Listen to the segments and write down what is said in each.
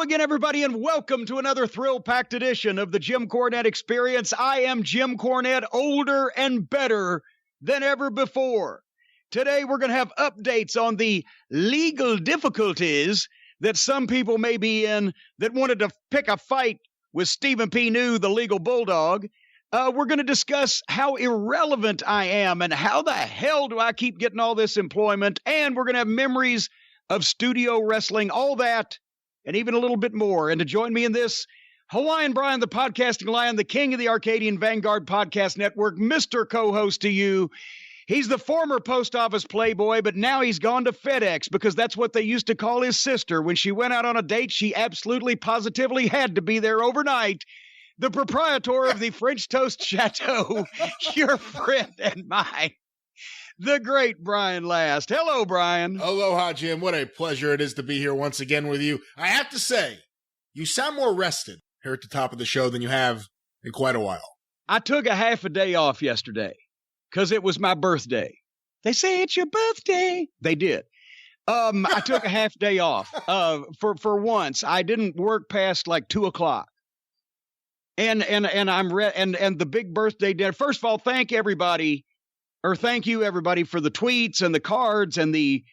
again, everybody, and welcome to another thrill-packed edition of the Jim Cornette Experience. I am Jim Cornette, older and better than ever before. Today, we're going to have updates on the legal difficulties that some people may be in that wanted to pick a fight with Stephen P. New, the legal bulldog. We're going to discuss how irrelevant I am and how the hell do I keep getting all this employment. And we're going to have memories of studio wrestling, all that, and even a little bit more. And to join me in this, Hawaiian Brian, the podcasting lion, the king of the Arcadian Vanguard Podcast Network, Mr. Co-host to you. He's the former post office playboy, but now he's gone to FedEx because that's what they used to call his sister. When she went out on a date, she absolutely positively had to be there overnight. The proprietor of the French Toast Chateau, your friend and mine, the great Brian Last. Hello, Brian. Aloha, Jim. What a pleasure it is to be here once again with you. I have to say, you sound more rested here at the top of the show than you have in quite a while. I took a half a day off yesterday because it was my birthday. They say it's your birthday. They did. I took a half day off for once. I didn't work past like 2:00. And I'm and the big birthday dinner. First of all, thank you everybody for the tweets and the cards and the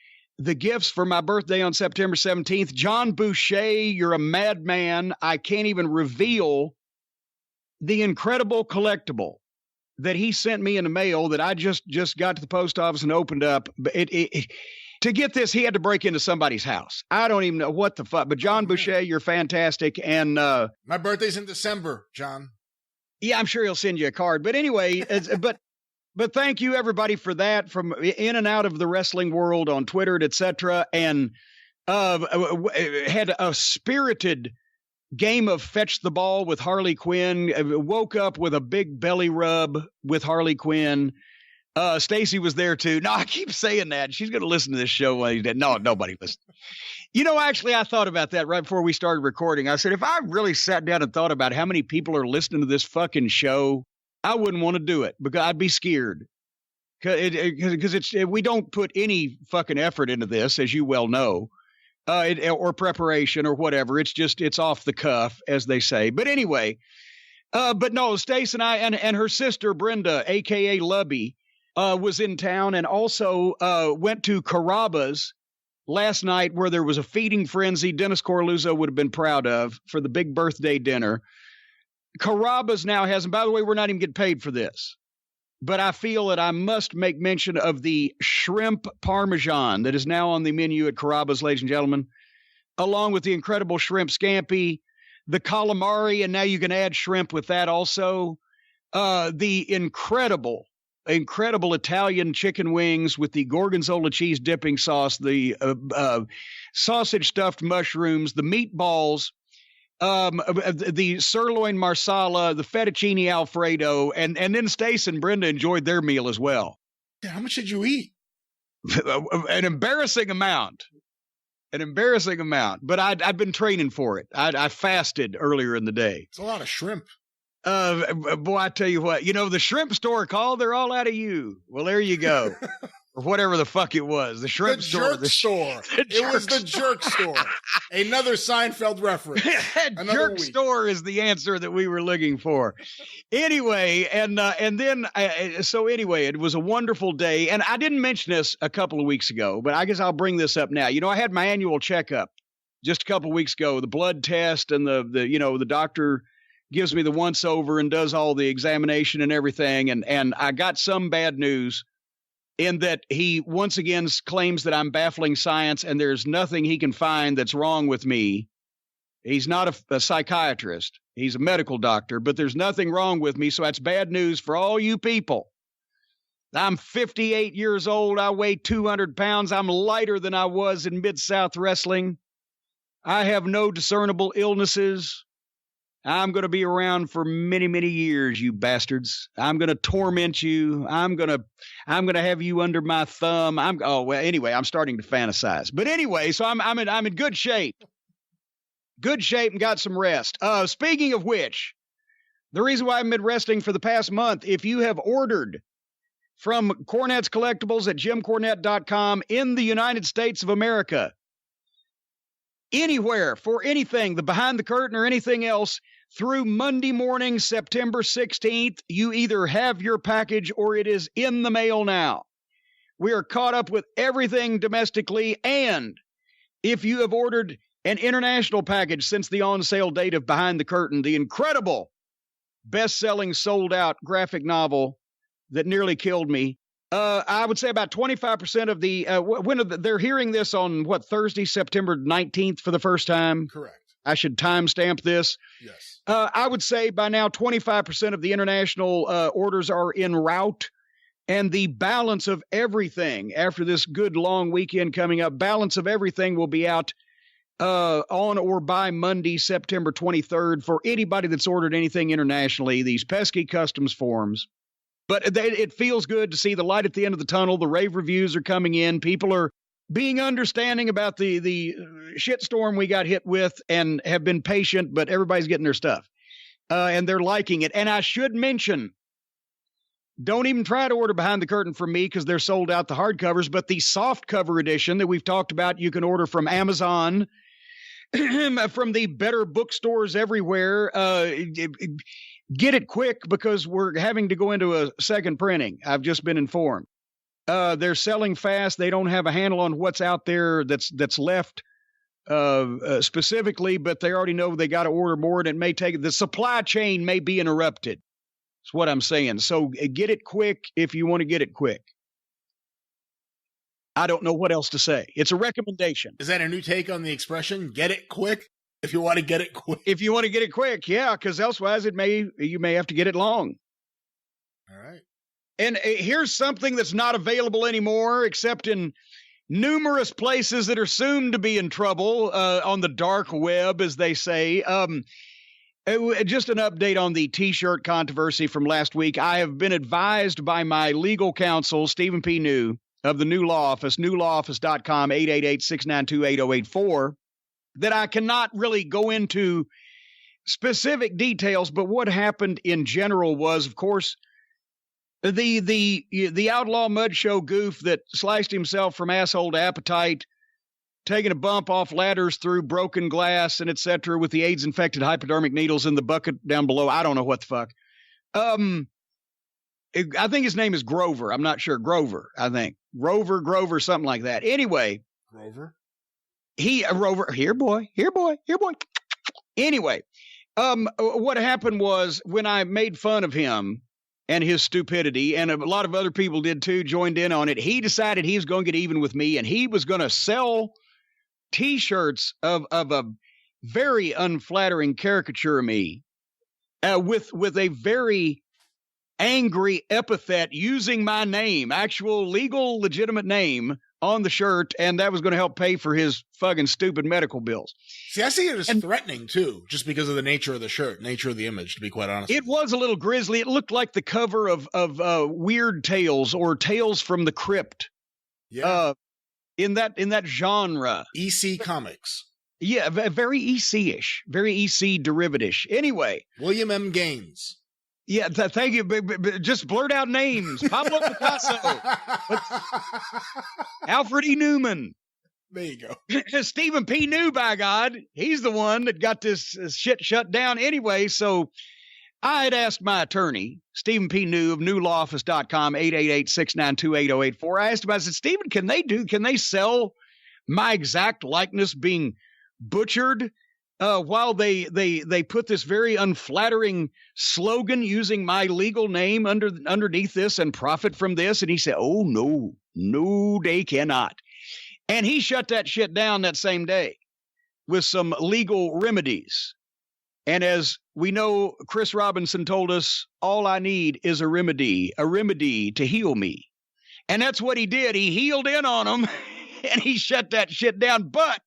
gifts for my birthday on September 17th. John Boucher, you're a madman. I can't even reveal the incredible collectible that he sent me in the mail that I just got to the post office and opened up. To get this, he had to break into somebody's house. I don't even know what the fuck. But John Boucher, you're fantastic. And my birthday's in December, John. Yeah, I'm sure he'll send you a card. But anyway, but thank you everybody for that, from in and out of the wrestling world on Twitter, etc. And had a spirited game of fetch the ball with Harley Quinn. Woke up with a big belly rub with Harley Quinn. Stacy was there too. No, I keep saying that. She's going to listen to this show while he's dead. No, nobody listened. You know, actually, I thought about that right before we started recording. I said, if I really sat down and thought about how many people are listening to this fucking show, I wouldn't want to do it because I'd be scared. Because we don't put any fucking effort into this, as you well know, or preparation or whatever. It's off the cuff, as they say. But anyway, but no, Stace and I and her sister Brenda, aka Lubby, was in town and also went to Carrabba's last night, where there was a feeding frenzy Dennis Corluzzo would have been proud of for the big birthday dinner. Carrabba's now has, and by the way, we're not even getting paid for this, but I feel that I must make mention of the shrimp parmesan that is now on the menu at Carrabba's, ladies and gentlemen, along with the incredible shrimp scampi, the calamari, and now you can add shrimp with that also, the incredible Italian chicken wings with the gorgonzola cheese dipping sauce, the sausage stuffed mushrooms, the meatballs, the sirloin marsala, the fettuccine alfredo, and then Stace and Brenda enjoyed their meal as well. How much did you eat? An embarrassing amount. But I'd been training for it. I fasted earlier in the day. It's a lot of shrimp. Boy, I tell you what, the shrimp store called, they're all out of you. Well, there you go. Or whatever the fuck it was. The shrimp store. Jerk store. It was the jerk store. Another Seinfeld reference. Jerk store is the answer that we were looking for. Anyway, and then, anyway, it was a wonderful day. And I didn't mention this a couple of weeks ago, but I guess I'll bring this up now. I had my annual checkup just a couple of weeks ago, the blood test and the doctor gives me the once over and does all the examination and everything. And I got some bad news in that he once again claims that I'm baffling science and there's nothing he can find that's wrong with me. He's not a psychiatrist. He's a medical doctor, but there's nothing wrong with me. So that's bad news for all you people. I'm 58 years old. I weigh 200 pounds. I'm lighter than I was in Mid-South Wrestling. I have no discernible illnesses. I'm going to be around for many, many years, you bastards. I'm going to torment you. I'm going to have you under my thumb. Anyway, I'm starting to fantasize. But anyway, so I'm in good shape. Good shape and got some rest. Speaking of which, the reason why I've been resting for the past month, if you have ordered from Cornette's Collectibles at jimcornette.com in the United States of America, anywhere for anything, the Behind the Curtain or anything else, through Monday morning, September 16th, you either have your package or it is in the mail now. We are caught up with everything domestically, and if you have ordered an international package since the on-sale date of Behind the Curtain, the incredible, best-selling, sold-out graphic novel that nearly killed me, I would say about 25% of the they're hearing this on Thursday, September 19th for the first time. Correct. I should timestamp this. Yes. I would say by now 25% of the international orders are en route, and the balance of everything after this good long weekend coming up, balance of everything will be out on or by Monday, September 23rd for anybody that's ordered anything internationally, these pesky customs forms. But it feels good to see the light at the end of the tunnel. The rave reviews are coming in. People are being understanding about the shitstorm we got hit with and have been patient, but everybody's getting their stuff. And they're liking it. And I should mention, don't even try to order Behind the Curtain from me because they're sold out, the hardcovers, but the soft cover edition that we've talked about, you can order from Amazon, from the better bookstores everywhere. Get it quick because we're having to go into a second printing. I've just been informed. They're selling fast. They don't have a handle on what's out there that's left specifically, but they already know they got to order more, and it may take, the supply chain may be interrupted. That's what I'm saying. So get it quick if you want to get it quick. I don't know what else to say. It's a recommendation. Is that a new take on the expression? Get it quick? If you want to get it quick. If you want to get it quick, yeah, because elsewise you may have to get it long. All right. And here's something that's not available anymore, except in numerous places that are soon to be in trouble on the dark web, as they say. Just an update on the T-shirt controversy from last week. I have been advised by my legal counsel, Stephen P. New, of the New Law Office, newlawoffice.com, 888-692-8084, that I cannot really go into specific details, but what happened in general was, of course, the Outlaw Mud Show goof that sliced himself from asshole to appetite, taking a bump off ladders through broken glass and etc. with the AIDS-infected hypodermic needles in the bucket down below. I don't know what the fuck. I think his name is Grover. I'm not sure. Grover, I think. Grover, something like that. Anyway. Grover? Rover, here boy. Anyway, what happened was when I made fun of him and his stupidity, and a lot of other people did too, joined in on it, he decided he was going to get even with me, and he was going to sell T-shirts of a very unflattering caricature of me with a very angry epithet using my name, actual legal legitimate name, on the shirt, and that was going to help pay for his fucking stupid medical bills. See, I see it as threatening, too, just because of the nature of the shirt, nature of the image, to be quite honest. It was a little grisly. It looked like the cover of Weird Tales or Tales from the Crypt. Yeah. In that genre. EC Comics. Yeah, very EC-ish, very EC derivative-ish. Anyway. William M. Gaines. Yeah, thank you. Just blurt out names. Pablo Picasso. Alfred E. Newman. There you go. Stephen P. New, by God. He's the one that got this shit shut down anyway. So I had asked my attorney, Stephen P. New of newlawoffice.com, 888-692-8084. I asked him, I said, Stephen, can they sell my exact likeness being butchered while they put this very unflattering slogan using my legal name underneath this and profit from this? And he said, oh, no, they cannot. And he shut that shit down that same day with some legal remedies. And as we know, Chris Robinson told us, all I need is a remedy to heal me. And that's what he did. He healed in on them and he shut that shit down. But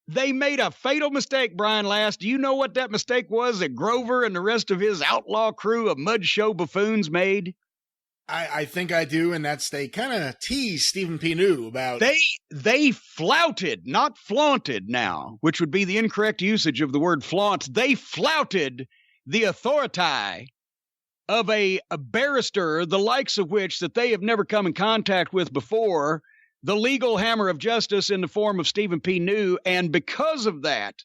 they made a fatal mistake, Brian Last. Do you know what that mistake was that Grover and the rest of his outlaw crew of mud show buffoons made? I think I do, and that's they kind of teased Stephen P. New about... They flouted, not flaunted now, which would be the incorrect usage of the word flaunt. They flouted the authority of a barrister, the likes of which that they have never come in contact with before, the legal hammer of justice in the form of Stephen P. New. And because of that,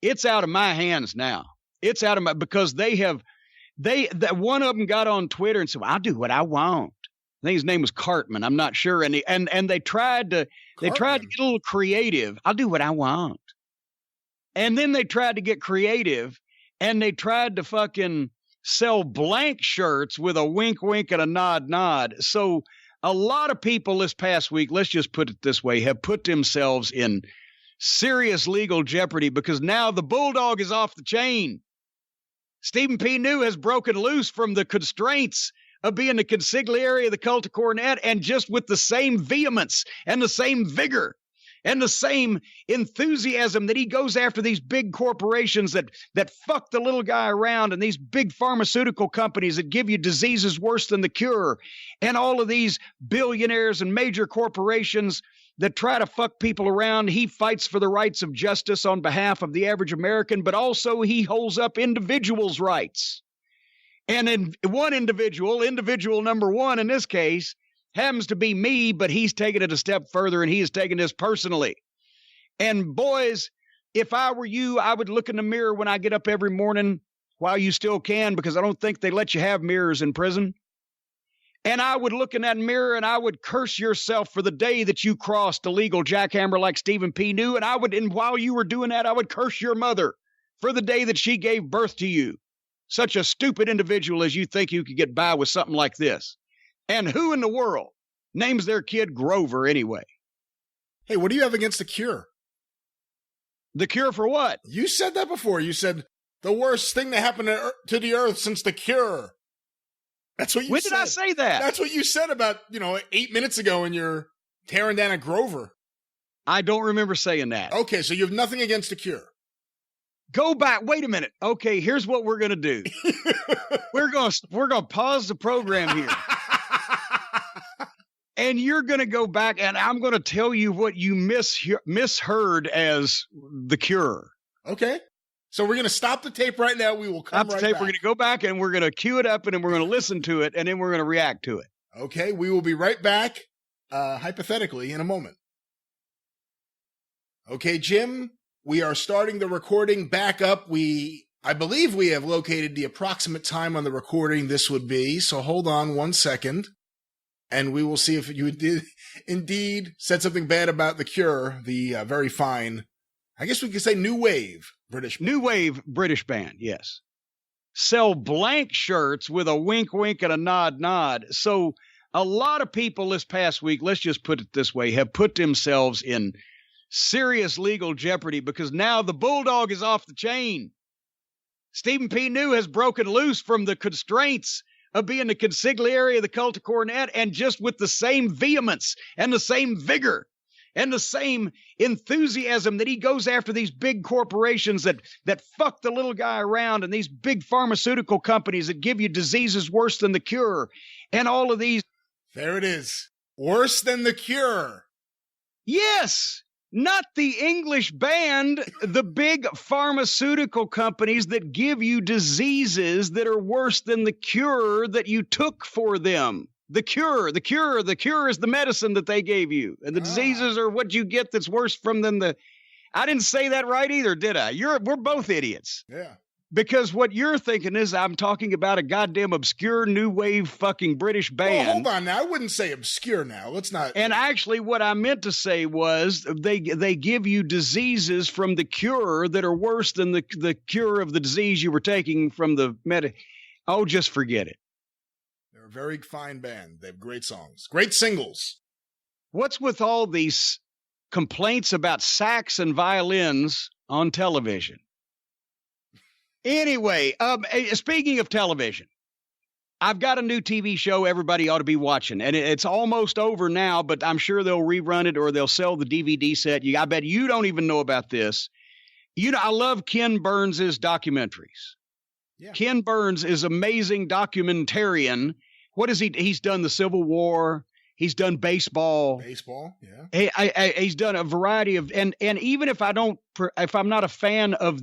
it's out of my hands now. It's out of my, because that one of them got on Twitter and said, well, I'll do what I want. I think his name was Cartman. I'm not sure. And they tried to get a little creative. I'll do what I want. And then they tried to get creative and they tried to fucking sell blank shirts with a wink, wink and a nod, nod. So a lot of people this past week, let's just put it this way, have put themselves in serious legal jeopardy because now the bulldog is off the chain. Stephen P. New has broken loose from the constraints of being the consigliere of the cult of Cornette, and just with the same vehemence and the same vigor and the same enthusiasm that he goes after these big corporations that fuck the little guy around, and these big pharmaceutical companies that give you diseases worse than the cure, and all of these billionaires and major corporations that try to fuck people around. He fights for the rights of justice on behalf of the average American, but also he holds up individuals' rights. And in one individual number one in this case, happens to be me, but he's taken it a step further and he is taking this personally. And boys, if I were you, I would look in the mirror when I get up every morning while you still can, because I don't think they let you have mirrors in prison. And I would look in that mirror and I would curse yourself for the day that you crossed a legal jackhammer like Stephen P. New. And while you were doing that, I would curse your mother for the day that she gave birth to you. Such a stupid individual as you think you could get by with something like this. And who in the world names their kid Grover anyway? Hey, what do you have against the Cure? The Cure for what? You said that before. You said the worst thing that happened to the earth since the Cure. That's what you said. When did I say that? That's what you said about, 8 minutes ago when you're tearing down a Grover. I don't remember saying that. Okay, so you have nothing against the Cure. Go back. Wait a minute. Okay, here's what we're going to do. We're going to pause the program here. And you're going to go back and I'm going to tell you what you misheard as the Cure. Okay. So we're going to stop the tape right now. We will come right back. We're going to go back and we're going to cue it up and then we're going to listen to it and then we're going to react to it. Okay. We will be right back, hypothetically, in a moment. Okay, Jim, we are starting the recording back up. I believe we have located the approximate time on the recording this would be. So hold on 1 second. And we will see if you did indeed said something bad about the Cure, the very fine, I guess we could say new wave British band. New wave British band, yes. Sell blank shirts with a wink, wink and a nod, nod. So a lot of people this past week, let's just put it this way, have put themselves in serious legal jeopardy because now the bulldog is off the chain. Stephen P. New has broken loose from the constraints of being the consigliere of the cult of Cornette, and just with the same vehemence and the same vigor and the same enthusiasm that he goes after these big corporations that fuck the little guy around, and these big pharmaceutical companies that give you diseases worse than the cure, and all of these. There it is. Worse than the Cure. Yes. Not the English band, the big pharmaceutical companies that give you diseases that are worse than the cure that you took for them. The cure is the medicine that they gave you. And the diseases are what you get that's worse from than the. I didn't say that right either, did I? We're both idiots. Yeah. Because what you're thinking is I'm talking about a goddamn obscure new wave fucking British band. Well, hold on now. I wouldn't say obscure now. Let's not. And actually what I meant to say was they give you diseases from the cure that are worse than the cure of the disease you were taking from the Oh, just forget it. They're a very fine band. They have great songs. Great singles. What's with all these complaints about sax and violins on television? Anyway, speaking of television, I've got a new TV show everybody ought to be watching, and it's almost over now, but I'm sure they'll rerun it or they'll sell the DVD set. I bet you don't even know about this. I love Ken Burns' documentaries. Yeah. Ken Burns is amazing documentarian. What is he? He's done the Civil War. He's done baseball. Baseball, yeah. He's done a variety of, and even if I'm not a fan of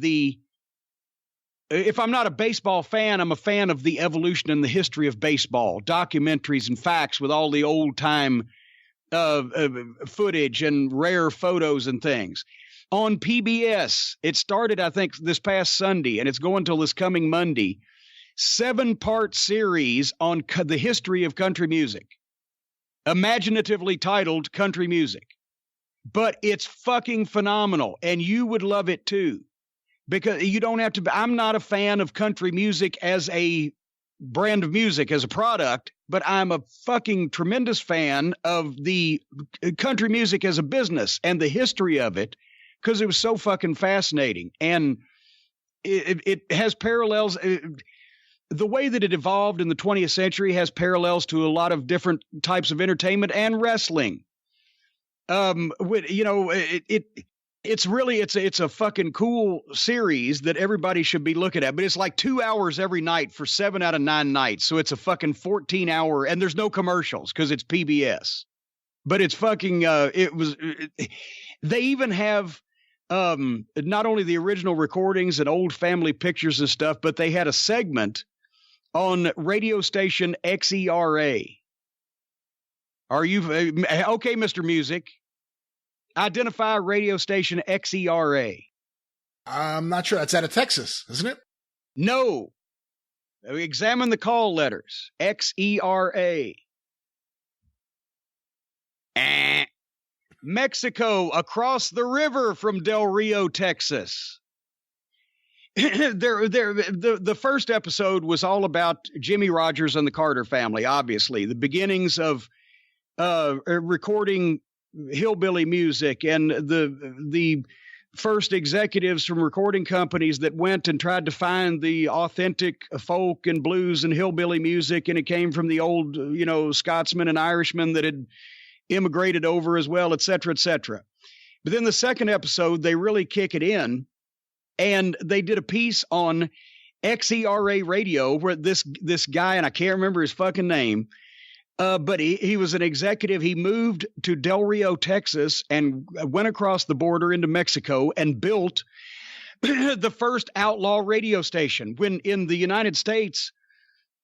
if I'm not a baseball fan, I'm a fan of the evolution and the history of baseball, documentaries and facts with all the old time footage and rare photos and things. On PBS, it started, I think, this past Sunday, and it's going till this coming Monday. 7-part series on the history of country music, imaginatively titled Country Music. But it's fucking phenomenal, and you would love it too, because you don't have to. I'm not a fan of country music as a brand of music, as a product, but I'm a fucking tremendous fan of the country music as a business and the history of it, because it was so fucking fascinating. And it has parallels. The way that it evolved in the 20th century has parallels to a lot of different types of entertainment and wrestling. It's a fucking cool series that everybody should be looking at, but it's like 2 hours every night for 7 out of 9 nights. So it's a fucking 14-hour, and there's no commercials because it's PBS, but it's fucking, they even have, not only the original recordings and old family pictures and stuff, but they had a segment on radio station XERA. Are you okay, Mr. Music? Identify radio station XERA. I'm not sure. That's out of Texas, isn't it? No. Examine the call letters. XERA. Mexico, across the river from Del Rio, Texas. The first episode was all about Jimmy Rogers and the Carter family, obviously. The beginnings of recording hillbilly music, and the first executives from recording companies that went and tried to find the authentic folk and blues and hillbilly music, and it came from the old, Scotsmen and Irishmen that had immigrated over as well, et cetera, et cetera. But then the second episode, they really kick it in, and they did a piece on XERA radio where this guy, and I can't remember his fucking name, but he was an executive. He moved to Del Rio, Texas, and went across the border into Mexico and built the first outlaw radio station. When in the United States,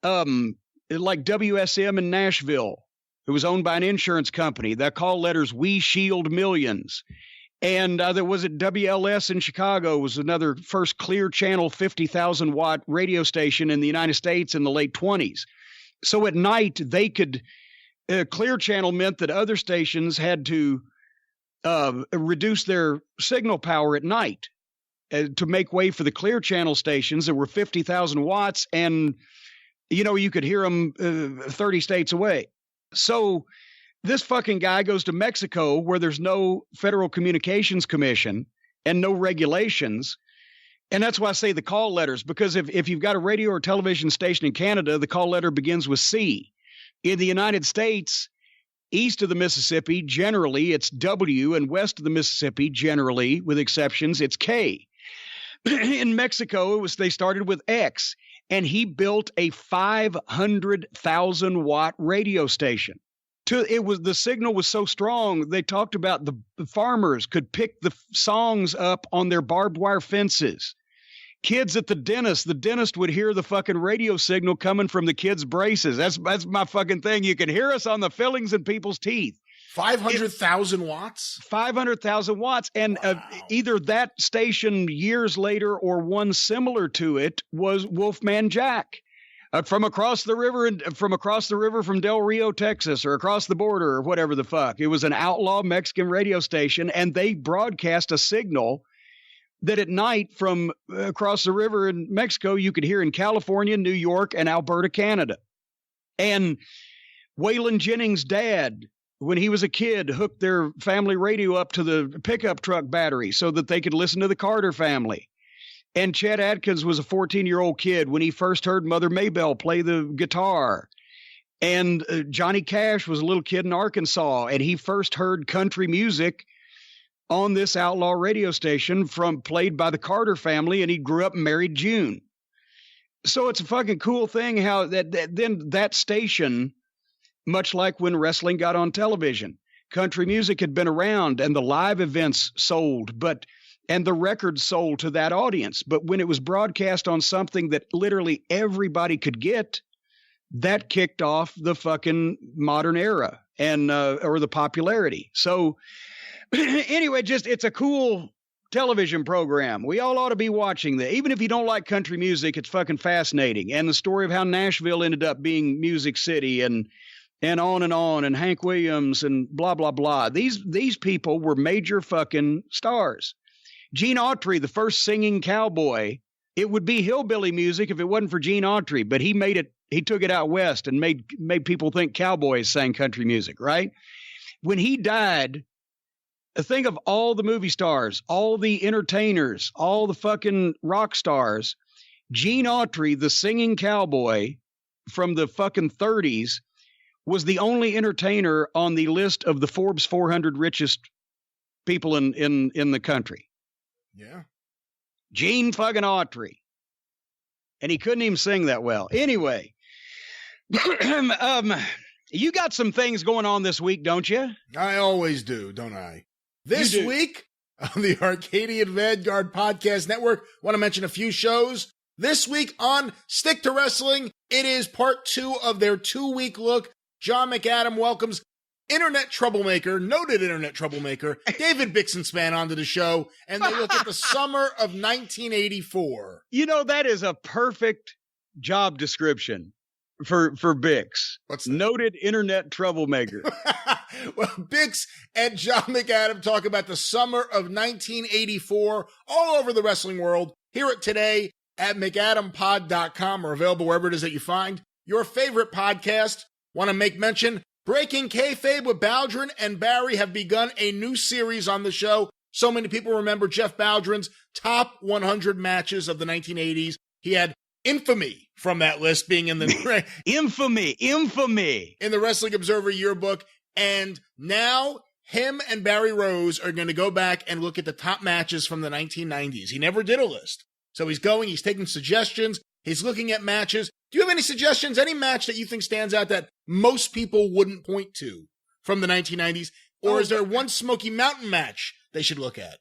like WSM in Nashville, it was owned by an insurance company. Their call letters, We Shield Millions. And there was at WLS in Chicago, was another first clear channel 50,000 watt radio station in the United States in the late 20s. So at night, they could, clear channel meant that other stations had to reduce their signal power at night to make way for the clear channel stations that were 50,000 watts. And, you could hear them 30 states away. So this fucking guy goes to Mexico where there's no Federal Communications Commission and no regulations. And that's why I say the call letters, because if you've got a radio or television station in Canada, the call letter begins with C. In the United States, east of the Mississippi, generally it's W, and west of the Mississippi, generally, with exceptions, it's K. In Mexico, they started with X, and he built a 500,000 watt radio station. The signal was so strong, they talked about the farmers could pick the songs up on their barbed wire fences. Kids at the dentist would hear the fucking radio signal coming from the kids' braces. That's my fucking thing. You can hear us on the fillings in people's teeth. 500,000 watts? 500,000 watts. And wow. Either that station years later or one similar to it was Wolfman Jack. From across the river from Del Rio, Texas, or across the border, or whatever the fuck. It was an outlaw Mexican radio station, and they broadcast a signal that at night from across the river in Mexico, you could hear in California, New York, and Alberta, Canada. And Waylon Jennings' dad, when he was a kid, hooked their family radio up to the pickup truck battery so that they could listen to the Carter family. And Chet Atkins was a 14-year-old kid when he first heard Mother Maybelle play the guitar. And Johnny Cash was a little kid in Arkansas, and he first heard country music on this outlaw radio station played by the Carter family, and he grew up and married June. So it's a fucking cool thing how that station, much like when wrestling got on television, country music had been around and the live events sold, and the records sold to that audience. But when it was broadcast on something that literally everybody could get, that kicked off the fucking modern era. and or the popularity. So anyway, it's a cool television program. We all ought to be watching that. Even if you don't like country music, it's fucking fascinating. And the story of how Nashville ended up being Music City and on, and Hank Williams and blah, blah, blah. These people were major fucking stars. Gene Autry, the first singing cowboy, it would be hillbilly music if it wasn't for Gene Autry, but he took it out west and made people think cowboys sang country music, right? When he died, think of all the movie stars, all the entertainers, all the fucking rock stars. Gene Autry, the singing cowboy from the fucking 30s, was the only entertainer on the list of the Forbes 400 richest people in the country. Yeah. Gene fucking Autry. And he couldn't even sing that well. Anyway, you got some things going on this week, don't you? I always do, don't I? This week on the Arcadian Vanguard Podcast Network, want to mention a few shows. This week on Stick to Wrestling, it is part 2 of their 2-week look. John McAdam welcomes noted internet troublemaker, David Bixenspan onto the show, and they look at the summer of 1984. You know, that is a perfect job description for Bix. What's that? Noted internet troublemaker. Well, Bix and John McAdam talk about the summer of 1984 all over the wrestling world. Hear it today at McAdamPod.com or available wherever it is that you find your favorite podcast. Want to make mention, Breaking Kayfabe with Baldwin and Barry have begun a new series on the show. So many people remember Jeff Baldwin's top 100 matches of the 1980s. He had infamy from that list being in the infamy in the Wrestling Observer yearbook. And now him and Barry Rose are going to go back and look at the top matches from the 1990s. He never did a list. So he's taking suggestions. He's looking at matches. Do you have any suggestions? Any match that you think stands out that most people wouldn't point to from the 1990s? Or is there one Smoky Mountain match they should look at?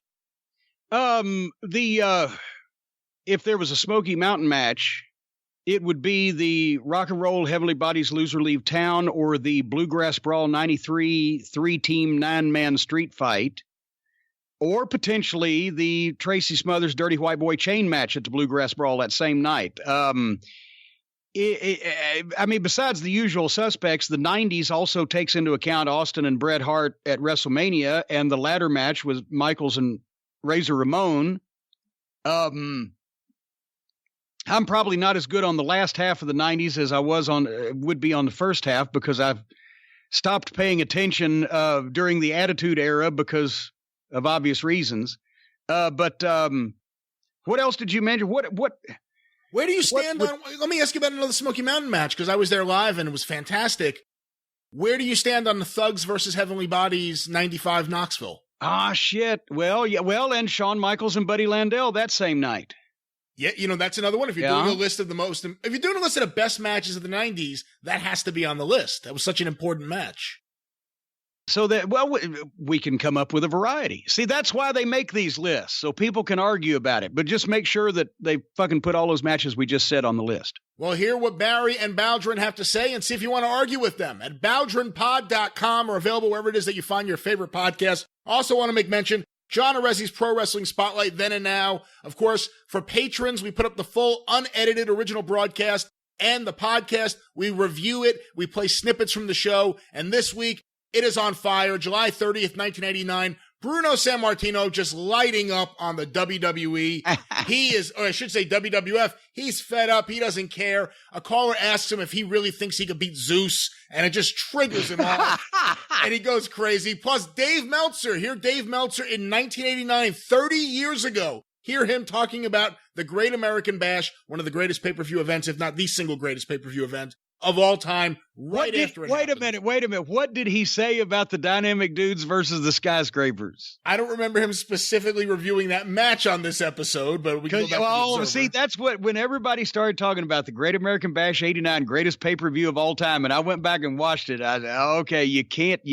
If there was a Smoky Mountain match, it would be the Rock and Roll Heavenly Bodies Loser Leave Town or the Bluegrass Brawl 93 3-team 9-man street fight, or potentially the Tracy Smothers Dirty White Boy chain match at the Bluegrass Brawl that same night. I mean, besides the usual suspects, the 90s also takes into account Austin and Bret Hart at WrestleMania, and the ladder match was Michaels and Razor Ramon. I'm probably not as good on the last half of the 90s as I would be on the first half, because I've stopped paying attention during the Attitude Era because of obvious reasons. But what else did you mention? Where do you stand on? Let me ask you about another Smoky Mountain match, because I was there live and it was fantastic. Where do you stand on the Thugs versus Heavenly Bodies 95 Knoxville? Ah, shit. Well, yeah. Well, and Shawn Michaels and Buddy Landel that same night. Yeah, that's another one. If you're doing a list of if you're doing a list of the best matches of the 90s, that has to be on the list. That was such an important match. So that, well, we can come up with a variety. See, that's why they make these lists, so people can argue about it. But just make sure that they fucking put all those matches we just said on the list. Well, hear what Barry and Baldwin have to say and see if you want to argue with them at BaldwinPod.com or available wherever it is that you find your favorite podcast. Also want to make mention, John Arezzi's Pro Wrestling Spotlight Then and Now. Of course, for patrons, we put up the full unedited original broadcast and the podcast. We review it. We play snippets from the show. And this week, it is on fire. July 30th, 1989. Bruno Sammartino just lighting up on the WWE. He is, or I should say WWF. He's fed up. He doesn't care. A caller asks him if he really thinks he could beat Zeus, and it just triggers him off. And he goes crazy. Plus, Dave Meltzer. Hear Dave Meltzer in 1989, 30 years ago. Hear him talking about the Great American Bash, one of the greatest pay-per-view events, if not the single greatest pay-per-view event of all time. Wait a minute. What did he say about the Dynamic Dudes versus the Skyscrapers? I don't remember him specifically reviewing that match on this episode, but we can go back to the Observer. See, that's when everybody started talking about the Great American Bash 89, greatest pay-per-view of all time, and I went back and watched it. I said, okay, you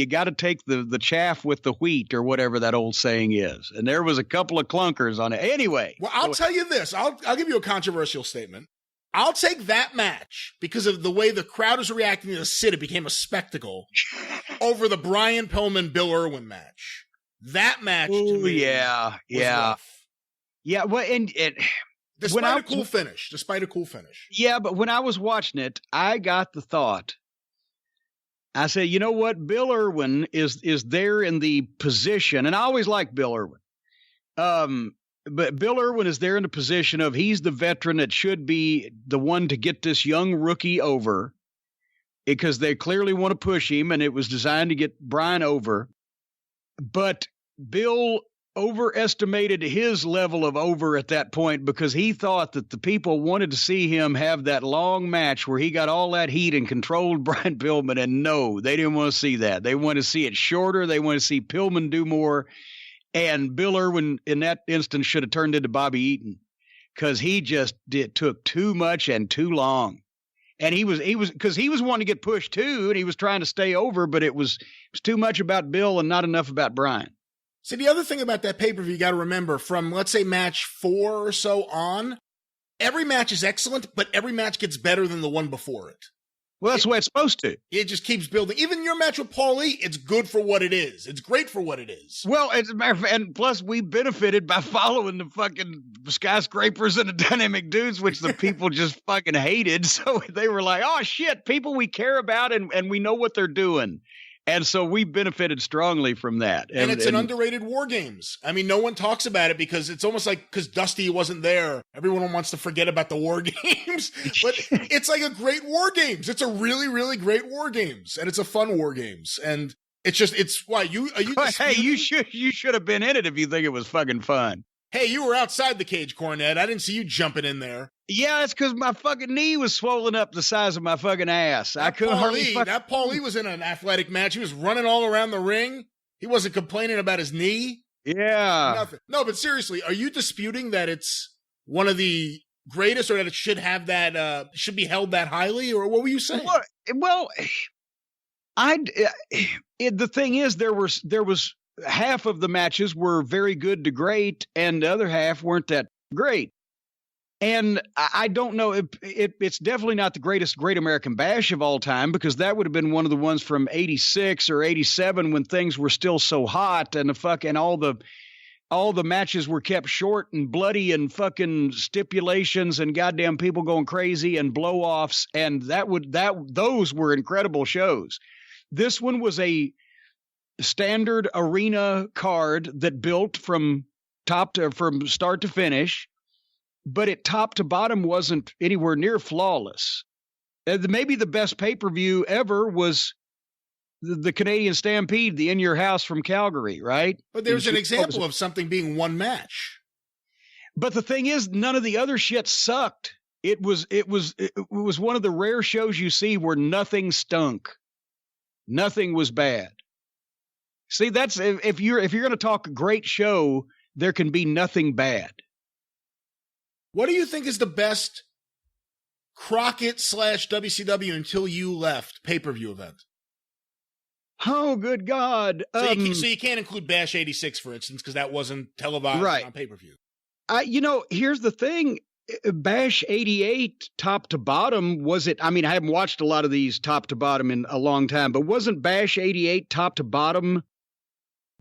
got to take the chaff with the wheat, or whatever that old saying is. And there was a couple of clunkers on it. Anyway. Well, I'll tell you this. I'll give you a controversial statement. I'll take that match because of the way the crowd was reacting to Sid. It became a spectacle over the Brian Pillman Bill Irwin match. That match, to me, was rough. Yeah. Well, and despite a cool finish. Yeah, but when I was watching it, I got the thought. I said, you know what? Bill Irwin is there in the position, and I always liked Bill Irwin. But Bill Irwin is there in the position of he's the veteran that should be the one to get this young rookie over because they clearly want to push him, and it was designed to get Brian over. But Bill overestimated his level of over at that point because he thought that the people wanted to see him have that long match where he got all that heat and controlled Brian Pillman, and no, they didn't want to see that. They want to see it shorter. They want to see Pillman do more. And Bill Irwin, in that instance, should have turned into Bobby Eaton because he just took too much and too long. And he was wanting to get pushed too, and he was trying to stay over, but it was too much about Bill and not enough about Brian. See, the other thing about that pay-per-view you got to remember, from let's say match 4 or so on, every match is excellent, but every match gets better than the one before it. Well, that's the way it's supposed to. It just keeps building. Even your match with Paul Lee, it's good for what it is. It's great for what it is. Well, as a matter of fact, and plus we benefited by following the fucking skyscrapers and the dynamic dudes, which the people just fucking hated. So they were like, oh shit, people we care about and we know what they're doing. And so we benefited strongly from that. And it's an underrated War Games. I mean, no one talks about it because it's almost like because Dusty wasn't there, everyone wants to forget about the War Games. But it's like a great War Games. It's a really, really great War Games. And it's a fun War Games. And it's why you are you Hey, you should have been in it if you think it was fucking fun. Hey, you were outside the cage, Cornette. I didn't see you jumping in there. Yeah, that's because my fucking knee was swollen up the size of my fucking ass. I couldn't hardly. That Paul Lee was in an athletic match. He was running all around the ring. He wasn't complaining about his knee. Yeah. Nothing. No, but seriously, are you disputing that it's one of the greatest, or that it should have that should be held that highly, or what were you saying? Well, the thing is, there was half of the matches were very good to great, and the other half weren't that great. And I don't know, it's definitely not the greatest Great American Bash of all time, because that would have been one of the ones from 86 or 87 when things were still so hot and all the matches were kept short and bloody and fucking stipulations and goddamn people going crazy and blow-offs, and those were incredible shows. This one was a standard arena card that built from start to finish, but it top to bottom wasn't anywhere near flawless. Maybe the best pay-per-view ever was the Canadian Stampede, the In Your House from Calgary, right? But there's an example of something being one match. But the thing is, none of the other shit sucked. It was one of the rare shows you see where nothing stunk. Nothing was bad. See, that's if you're going to talk a great show, there can be nothing bad. What do you think is the best Crockett / WCW until you left pay-per-view event? Oh, good God. So you can't include Bash 86, for instance, because that wasn't televised on pay-per-view. Here's the thing. Bash 88 top to bottom, was it? I mean, I haven't watched a lot of these top to bottom in a long time, but wasn't Bash 88 top to bottom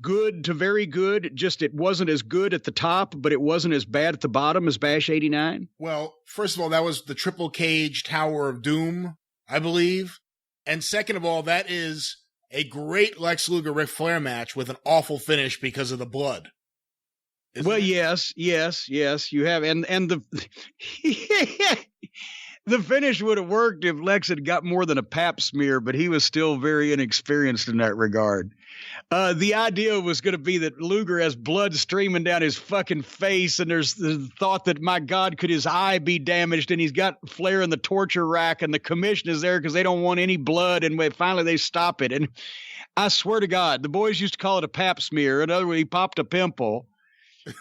good to very good? Just it wasn't as good at the top, but it wasn't as bad at the bottom as Bash 89? Well, first of all, that was the Triple Cage Tower of Doom, I believe. And second of all, that is a great Lex Luger Ric Flair match with an awful finish because of the blood. Yes, you have. And the the finish would have worked if Lex had got more than a pap smear, but he was still very inexperienced in that regard. The idea was going to be that Luger has blood streaming down his fucking face, and there's the thought that, my God, could his eye be damaged? And he's got Flair in the torture rack, and the commission is there because they don't want any blood, and finally they stop it. And I swear to God, the boys used to call it a pap smear. In other words, he popped a pimple.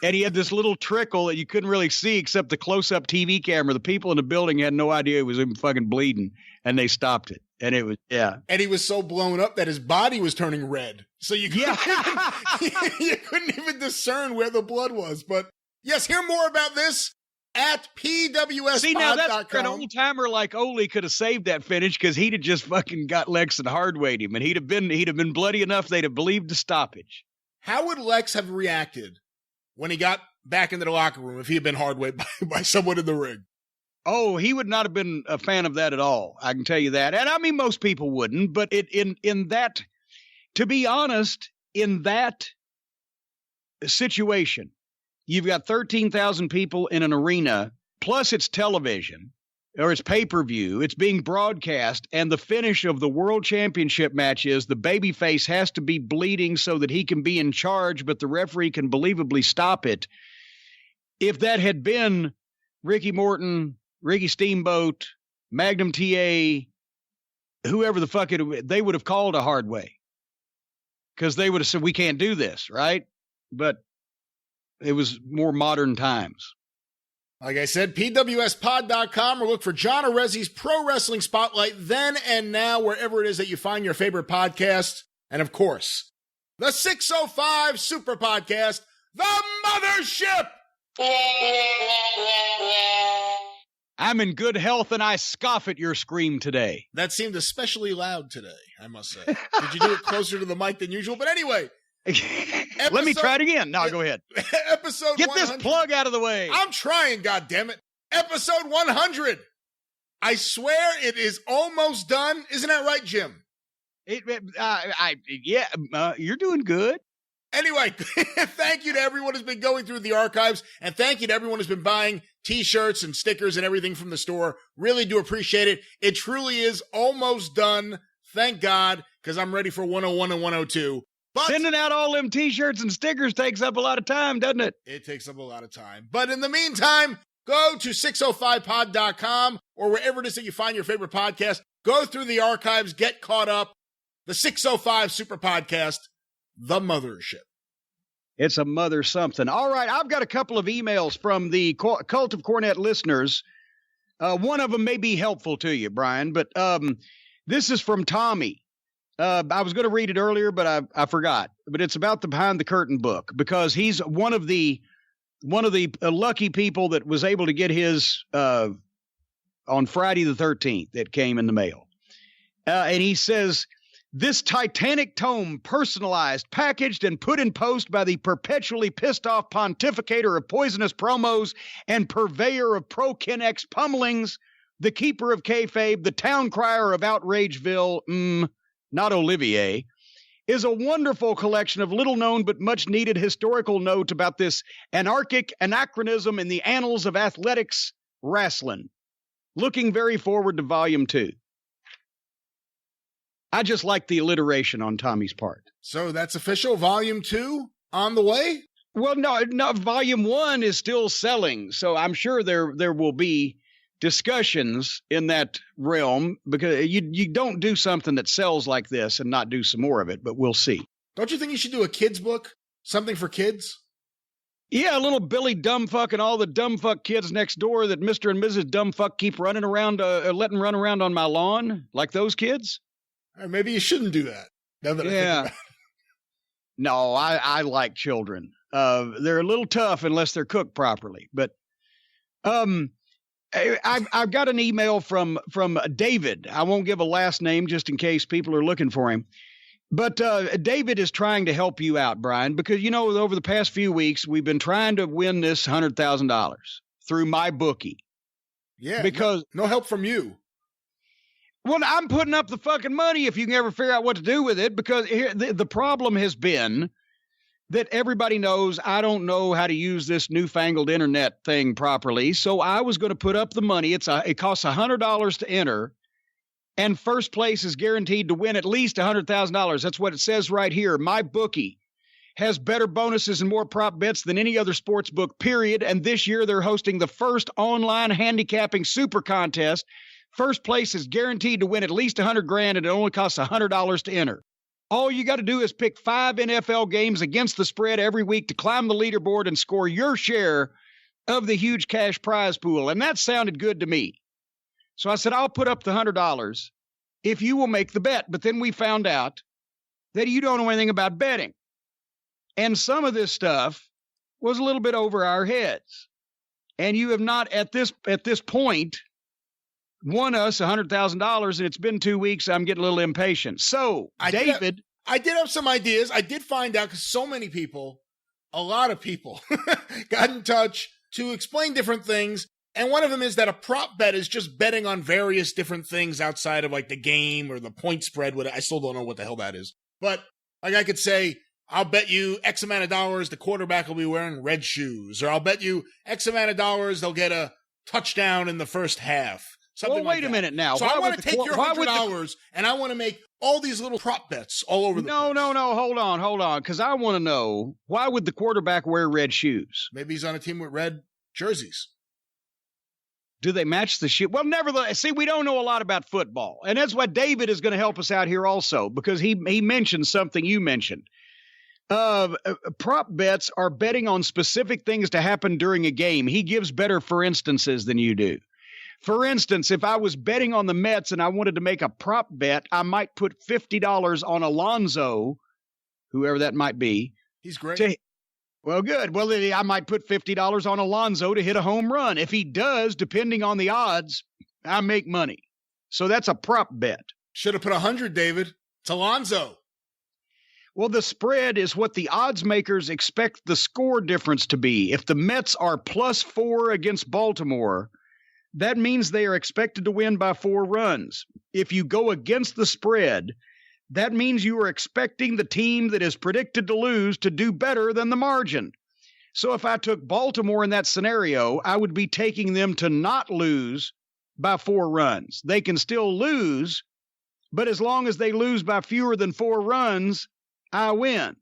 And he had this little trickle that you couldn't really see except the close-up TV camera. The people in the building had no idea he was even fucking bleeding, and they stopped it. And it was, yeah. And he was so blown up that his body was turning red. So you couldn't even discern where the blood was. But yes, hear more about this at pwspod.com. See, now that's an old timer like Ole could have saved that finish because he'd have just fucking got Lex and hard-weighed him, and he'd have been bloody enough they'd have believed the stoppage. How would Lex have reacted when he got back into the locker room if he had been hard-weighed by someone in the ring? Oh, he would not have been a fan of that at all. I can tell you that. And I mean, most people wouldn't, but in that, to be honest, in that situation, you've got 13,000 people in an arena, plus it's television, or it's pay-per-view, it's being broadcast, and the finish of the World Championship match is the babyface has to be bleeding so that he can be in charge, but the referee can believably stop it. If that had been Ricky Morton, Ricky Steamboat, Magnum TA, whoever the fuck they would have called a hard way. Because they would have said, we can't do this, right? But it was more modern times. Like I said, pwspod.com, or look for John Arezzi's Pro Wrestling Spotlight then and now, wherever it is that you find your favorite podcast. And of course, the 605 Superpodcast, the Mothership! I'm in good health and I scoff at your scream today. That seemed especially loud today, I must say. Did you do it closer to the mic than usual? But anyway. Let me try it again. No, go ahead. Episode Get 100. this plug out of the way. I'm trying, goddammit. Episode 100. I swear it is almost done. Isn't that right, Jim? You're doing good. Anyway, thank you to everyone who's been going through the archives, and thank you to everyone who's been buying T-shirts and stickers and everything from the store. Really do appreciate it. It truly is almost done. Thank God, because I'm ready for 101 and 102. But sending out all them T-shirts and stickers takes up a lot of time, doesn't it? It takes up a lot of time. But in the meantime, go to 605pod.com or wherever it is that you find your favorite podcast. Go through the archives, get caught up. The 605 Super Podcast, the Mothership. It's a mother something. All right, I've got a couple of emails from the Cult of Cornette listeners. One of them may be helpful to you, Brian, but this is from Tommy. I was going to read it earlier, but I forgot. But it's about the Behind the Curtain book, because he's one of the lucky people that was able to get his on Friday the 13th. That came in the mail, and he says, this titanic tome, personalized, packaged, and put in post by the perpetually pissed off pontificator of poisonous promos and purveyor of pro-Ken-X pummelings, the keeper of kayfabe, the town crier of Outrageville, not Olivier, is a wonderful collection of little-known but much-needed historical note about this anarchic anachronism in the annals of athletics wrestling. Looking very forward to Volume 2. I just like the alliteration on Tommy's part. So that's official. Volume 2 on the way? Well, no, Volume 1 is still selling, so I'm sure there will be discussions in that realm, because you don't do something that sells like this and not do some more of it, but we'll see. Don't you think you should do a kid's book? Something for kids? Yeah, a little Billy Dumbfuck and all the dumbfuck kids next door that Mr. and Mrs. Dumbfuck keep running around, letting run around on my lawn, like those kids. Or maybe you shouldn't do that. Now that I think about it. No, I like children. They're a little tough unless they're cooked properly. But I've got an email from David. I won't give a last name just in case people are looking for him. But David is trying to help you out, Brian, because, you know, over the past few weeks, we've been trying to win this $100,000 through my bookie. Yeah, because no help from you. Well, I'm putting up the fucking money if you can ever figure out what to do with it, because here, the problem has been that everybody knows I don't know how to use this newfangled internet thing properly. So I was going to put up the money. It costs $100 to enter, and first place is guaranteed to win at least $100,000. That's what it says right here. My bookie has better bonuses and more prop bets than any other sports book, period. And this year they're hosting the first online handicapping super contest. First place is guaranteed to win at least $100,000, and it only costs $100 to enter. All you got to do is pick 5 NFL games against the spread every week to climb the leaderboard and score your share of the huge cash prize pool. And that sounded good to me. So I said, I'll put up the $100 if you will make the bet. But then we found out that you don't know anything about betting. And some of this stuff was a little bit over our heads. and you have not at this point won us $100,000, and it's been 2 weeks. I'm getting a little impatient. So, David, I did have some ideas. I did find out because so many people, a lot of people, got in touch to explain different things. And one of them is that a prop bet is just betting on various different things outside of like the game or the point spread. I still don't know what the hell that is. But like I could say, I'll bet you X amount of dollars the quarterback will be wearing red shoes. Or I'll bet you X amount of dollars they'll get a touchdown in the first half. Well, wait a minute now. So I want to take your $100 and I want to make all these little prop bets all over the place. No. Hold on. Because I want to know, why would the quarterback wear red shoes? Maybe he's on a team with red jerseys. Do they match the shoe? Well, nevertheless, see, we don't know a lot about football. And that's why David is going to help us out here also, because he mentioned something you mentioned. Prop bets are betting on specific things to happen during a game. He gives better for instances than you do. For instance, if I was betting on the Mets and I wanted to make a prop bet, I might put $50 on Alonso, whoever that might be. He's great. Good. Well, I might put $50 on Alonso to hit a home run. If he does, depending on the odds, I make money. So that's a prop bet. Should have put 100, David. It's Alonso. Well, the spread is what the odds makers expect the score difference to be. If the Mets are +4 against Baltimore, that means they are expected to win by 4 runs. If you go against the spread, that means you are expecting the team that is predicted to lose to do better than the margin. So if I took Baltimore in that scenario, I would be taking them to not lose by 4 runs. They can still lose, but as long as they lose by fewer than 4 runs, I win.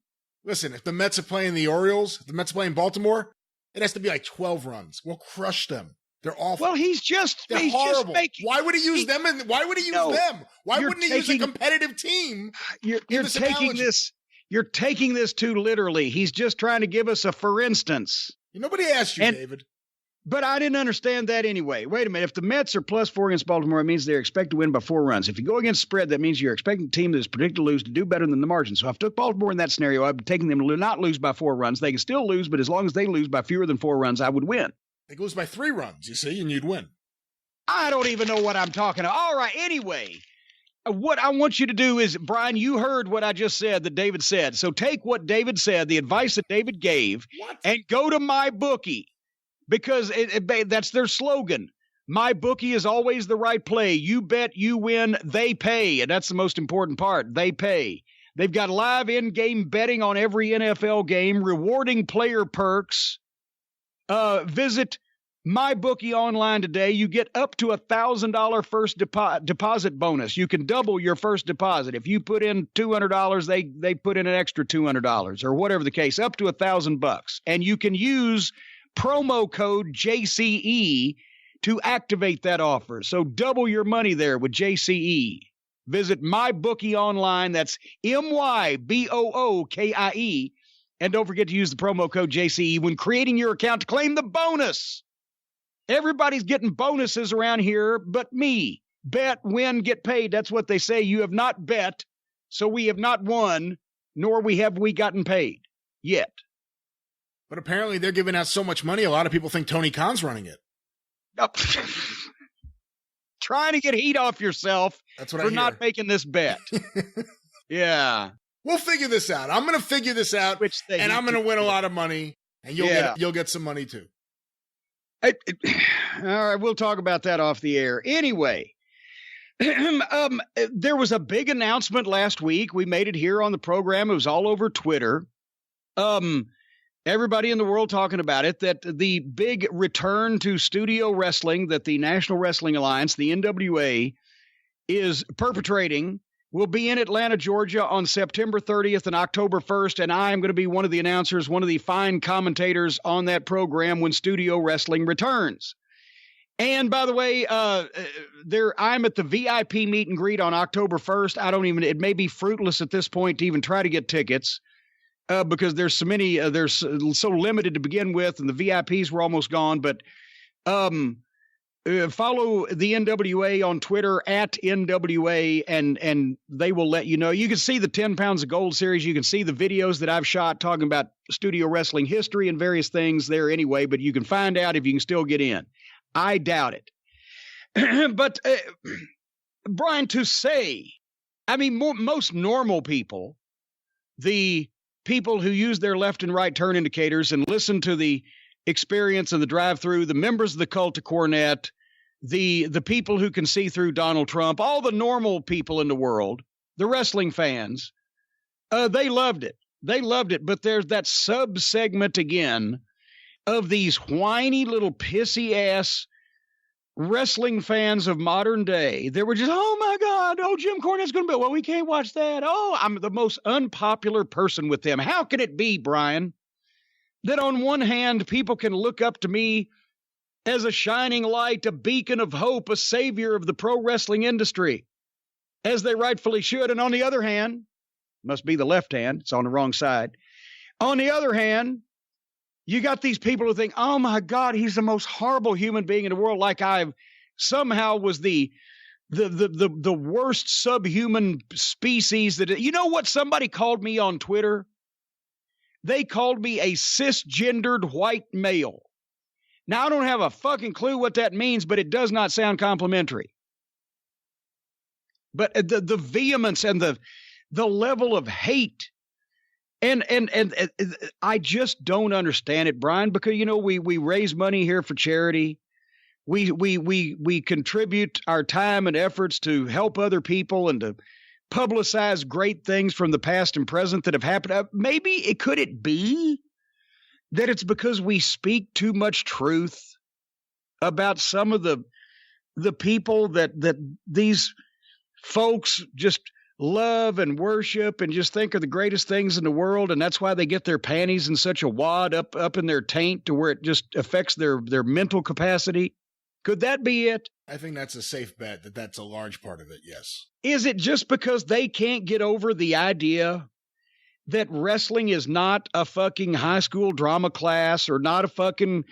Listen, if the Mets are playing the Orioles, if the Mets are playing Baltimore, it has to be like 12 runs. We'll crush them. They're awful. Well, They're horrible. Why would he use them? Why would he use them? Why wouldn't he use a competitive team? You're taking this too literally. He's just trying to give us a for instance. Nobody asked you, David. But I didn't understand that anyway. Wait a minute. If the Mets are +4 against Baltimore, it means they're expected to win by 4 runs. If you go against spread, that means you're expecting the team that is predicted to lose to do better than the margin. So if I took Baltimore in that scenario, I'd be taking them to not lose by 4 runs. They can still lose, but as long as they lose by fewer than 4 runs, I would win. They lose by 3 runs, you see, and you'd win. I don't even know what I'm talking about. All right, anyway, what I want you to do is, Brian, you heard what I just said that David said. So take what David said, the advice that David gave, and go to MyBookie, because that's their slogan. MyBookie is always the right play. You bet, you win, they pay. And that's the most important part. They pay. They've got live in-game betting on every NFL game, rewarding player perks. Visit MyBookie online today. You get up to $1,000 first deposit bonus. You can double your first deposit. If you put in $200, they put in an extra $200 or whatever the case, up to $1,000. And you can use promo code JCE to activate that offer. So double your money there with JCE. Visit MyBookie online. That's MyBookie. And don't forget to use the promo code JCE when creating your account to claim the bonus. Everybody's getting bonuses around here but me. Bet, win, get paid. That's what they say. You have not bet, so we have not won, nor have we gotten paid yet. But apparently they're giving out so much money, a lot of people think Tony Khan's running it. Trying to get heat off yourself for not making this bet. Yeah. We'll figure this out. I'm going to figure this out, and I'm going to win a lot of money, and you'll get some money too. All right, we'll talk about that off the air. Anyway, there was a big announcement last week. We made it here on the program. It was all over Twitter. Everybody in the world talking about it, that the big return to studio wrestling that the National Wrestling Alliance, the NWA, is perpetrating will be in Atlanta, Georgia on September 30th and October 1st, and I am going to be one of the announcers, one of the fine commentators on that program when studio wrestling returns. And by the way, I'm at the VIP meet and greet on October 1st. It may be fruitless at this point to even try to get tickets because there's so many, there's so limited to begin with, and the VIPs were almost gone. But follow the NWA on Twitter at NWA, and they will let you know. You can see the 10 Pounds of Gold series. You can see the videos that I've shot talking about studio wrestling history and various things there anyway, but you can find out if you can still get in. I doubt it. But, Brian, to say, I mean, most normal people, the people who use their left and right turn indicators and listen to the experience and the drive-through, the members of the cult of Cornette, the people who can see through Donald Trump, all the normal people in the world, the wrestling fans, they loved it. They loved it. But there's that sub-segment again of these whiny little pissy-ass wrestling fans of modern day. They were just, oh, my God, oh, Jim Cornette's going to be, well, we can't watch that. Oh, I'm the most unpopular person with them. How can it be, Brian, that on one hand, people can look up to me as a shining light, a beacon of hope, a savior of the pro wrestling industry, as they rightfully should. And on the other hand, must be the left hand, it's on the wrong side. On the other hand, you got these people who think, oh my God, he's the most horrible human being in the world, like I somehow was the worst subhuman species that, you know what somebody called me on Twitter? They called me a cisgendered white male. Now, I don't have a fucking clue what that means, but it does not sound complimentary. But the vehemence and the level of hate, and I just don't understand it, Brian, because, you know, we raise money here for charity. We contribute our time and efforts to help other people and to publicize great things from the past and present that have happened. Maybe could it be that it's because we speak too much truth about some of the people that these folks just love and worship and just think are the greatest things in the world, and that's why they get their panties in such a wad up in their taint to where it just affects their mental capacity? Could that be it? I think that's a safe bet that that's a large part of it, yes. Is it just because they can't get over the idea that wrestling is not a fucking high school drama class or not a fucking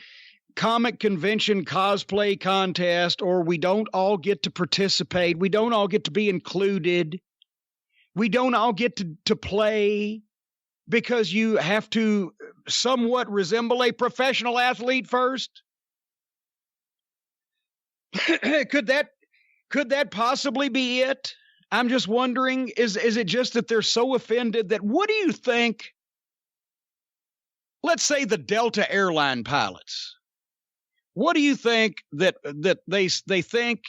comic convention cosplay contest, or we don't all get to participate, we don't all get to be included, we don't all get to play because you have to somewhat resemble a professional athlete first? Could that possibly be it? I'm just wondering, is it just that they're so offended that, what do you think? Let's say the Delta airline pilots. What do you think that they think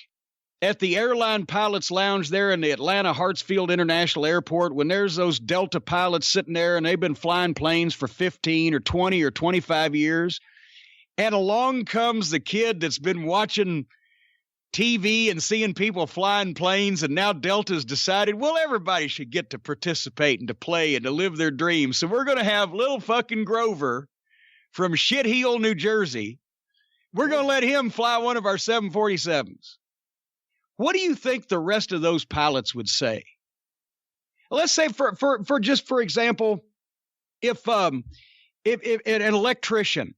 at the airline pilots lounge there in the Atlanta Hartsfield International Airport, when there's those Delta pilots sitting there and they've been flying planes for 15 or 20 or 25 years, and along comes the kid that's been watching TV and seeing people flying planes, and now Delta's decided, well, everybody should get to participate and to play and to live their dreams. So we're going to have little fucking Grover from Shitheel, New Jersey. We're going to let him fly one of our 747s. What do you think the rest of those pilots would say? Let's say for example, if an electrician,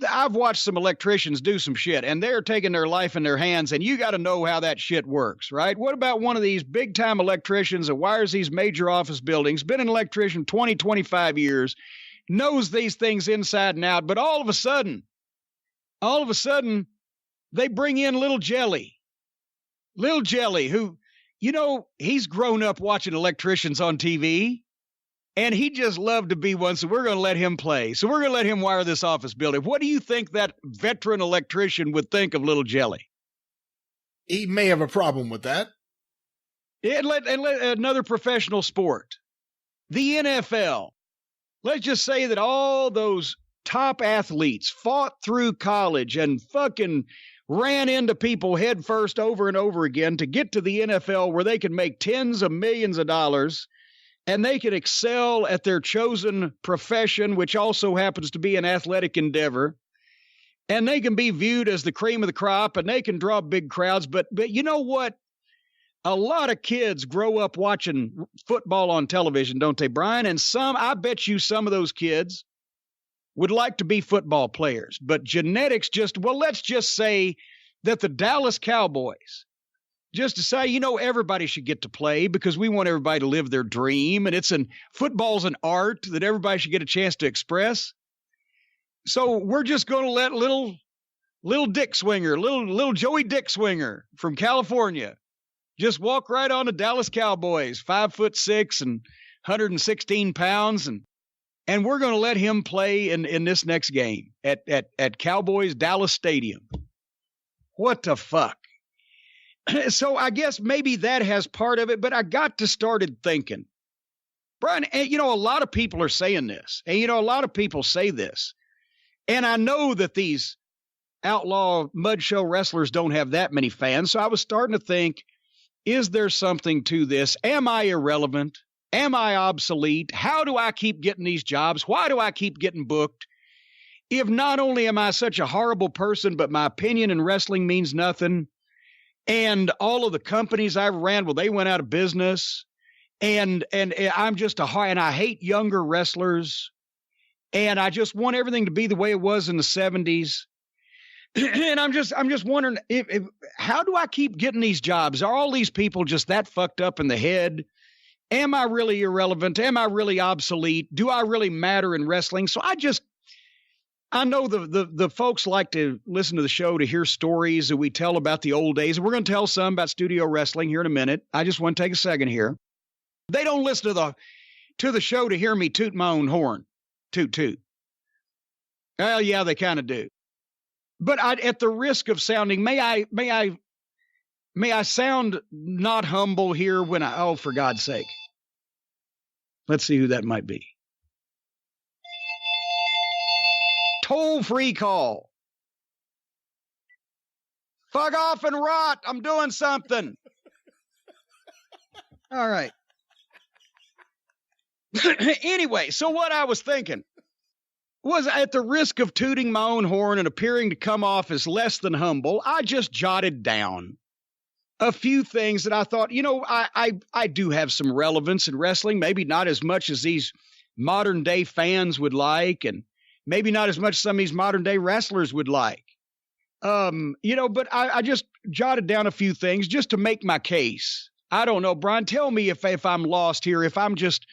I've watched some electricians do some shit, and they're taking their life in their hands, and you got to know how that shit works, right? What about one of these big time electricians that wires these major office buildings, been an electrician 20, 25 years, knows these things inside and out, but all of a sudden, they bring in Little Jelly, who, you know, he's grown up watching electricians on TV. And he just loved to be one, so we're going to let him play. So we're going to let him wire this office building. What do you think that veteran electrician would think of Little Jelly? He may have a problem with that. And let another professional sport, the NFL. Let's just say that all those top athletes fought through college and fucking ran into people head first over and over again to get to the NFL, where they can make tens of millions of dollars. And they can excel at their chosen profession, which also happens to be an athletic endeavor. And they can be viewed as the cream of the crop, and they can draw big crowds. But you know what? A lot of kids grow up watching football on television, don't they, Brian? And I bet you some of those kids would like to be football players, but genetics let's just say that the Dallas Cowboys just decide, everybody should get to play because we want everybody to live their dream. And football's an art that everybody should get a chance to express. So we're just going to let little Dick Swinger, little Joey Dick Swinger from California, just walk right on the Dallas Cowboys, 5'6" and 116 pounds. And we're going to let him play in this next game at Cowboys Dallas Stadium. What the fuck? So I guess maybe that has part of it, but I got to started thinking, Brian, a lot of people are saying this, and, a lot of people say this. And I know that these outlaw mud show wrestlers don't have that many fans. So I was starting to think, is there something to this? Am I irrelevant? Am I obsolete? How do I keep getting these jobs? Why do I keep getting booked? If not only am I such a horrible person, but my opinion in wrestling means nothing. And all of the companies I ran, they went out of business. And I'm just and I hate younger wrestlers. And I just want everything to be the way it was in the 70s. And I'm just wondering, how do I keep getting these jobs? Are all these people just that fucked up in the head? Am I really irrelevant? Am I really obsolete? Do I really matter in wrestling? So I know the folks like to listen to the show to hear stories that we tell about the old days. We're going to tell some about studio wrestling here in a minute. I just want to take a second here. They don't listen to the show to hear me toot my own horn. Toot toot. Well, yeah, they kind of do. But at the risk of sounding, may I sound not humble here when for God's sake. Let's see who that might be. Toll-free call. Fuck off and rot. I'm doing something. All right. Anyway, so what I was thinking was, at the risk of tooting my own horn and appearing to come off as less than humble, I just jotted down a few things that I thought, I do have some relevance in wrestling, maybe not as much as these modern day fans would like, and maybe not as much as some of these modern day wrestlers would like. But I just jotted down a few things just to make my case. I don't know, Brian, tell me if I'm lost here, if I'm just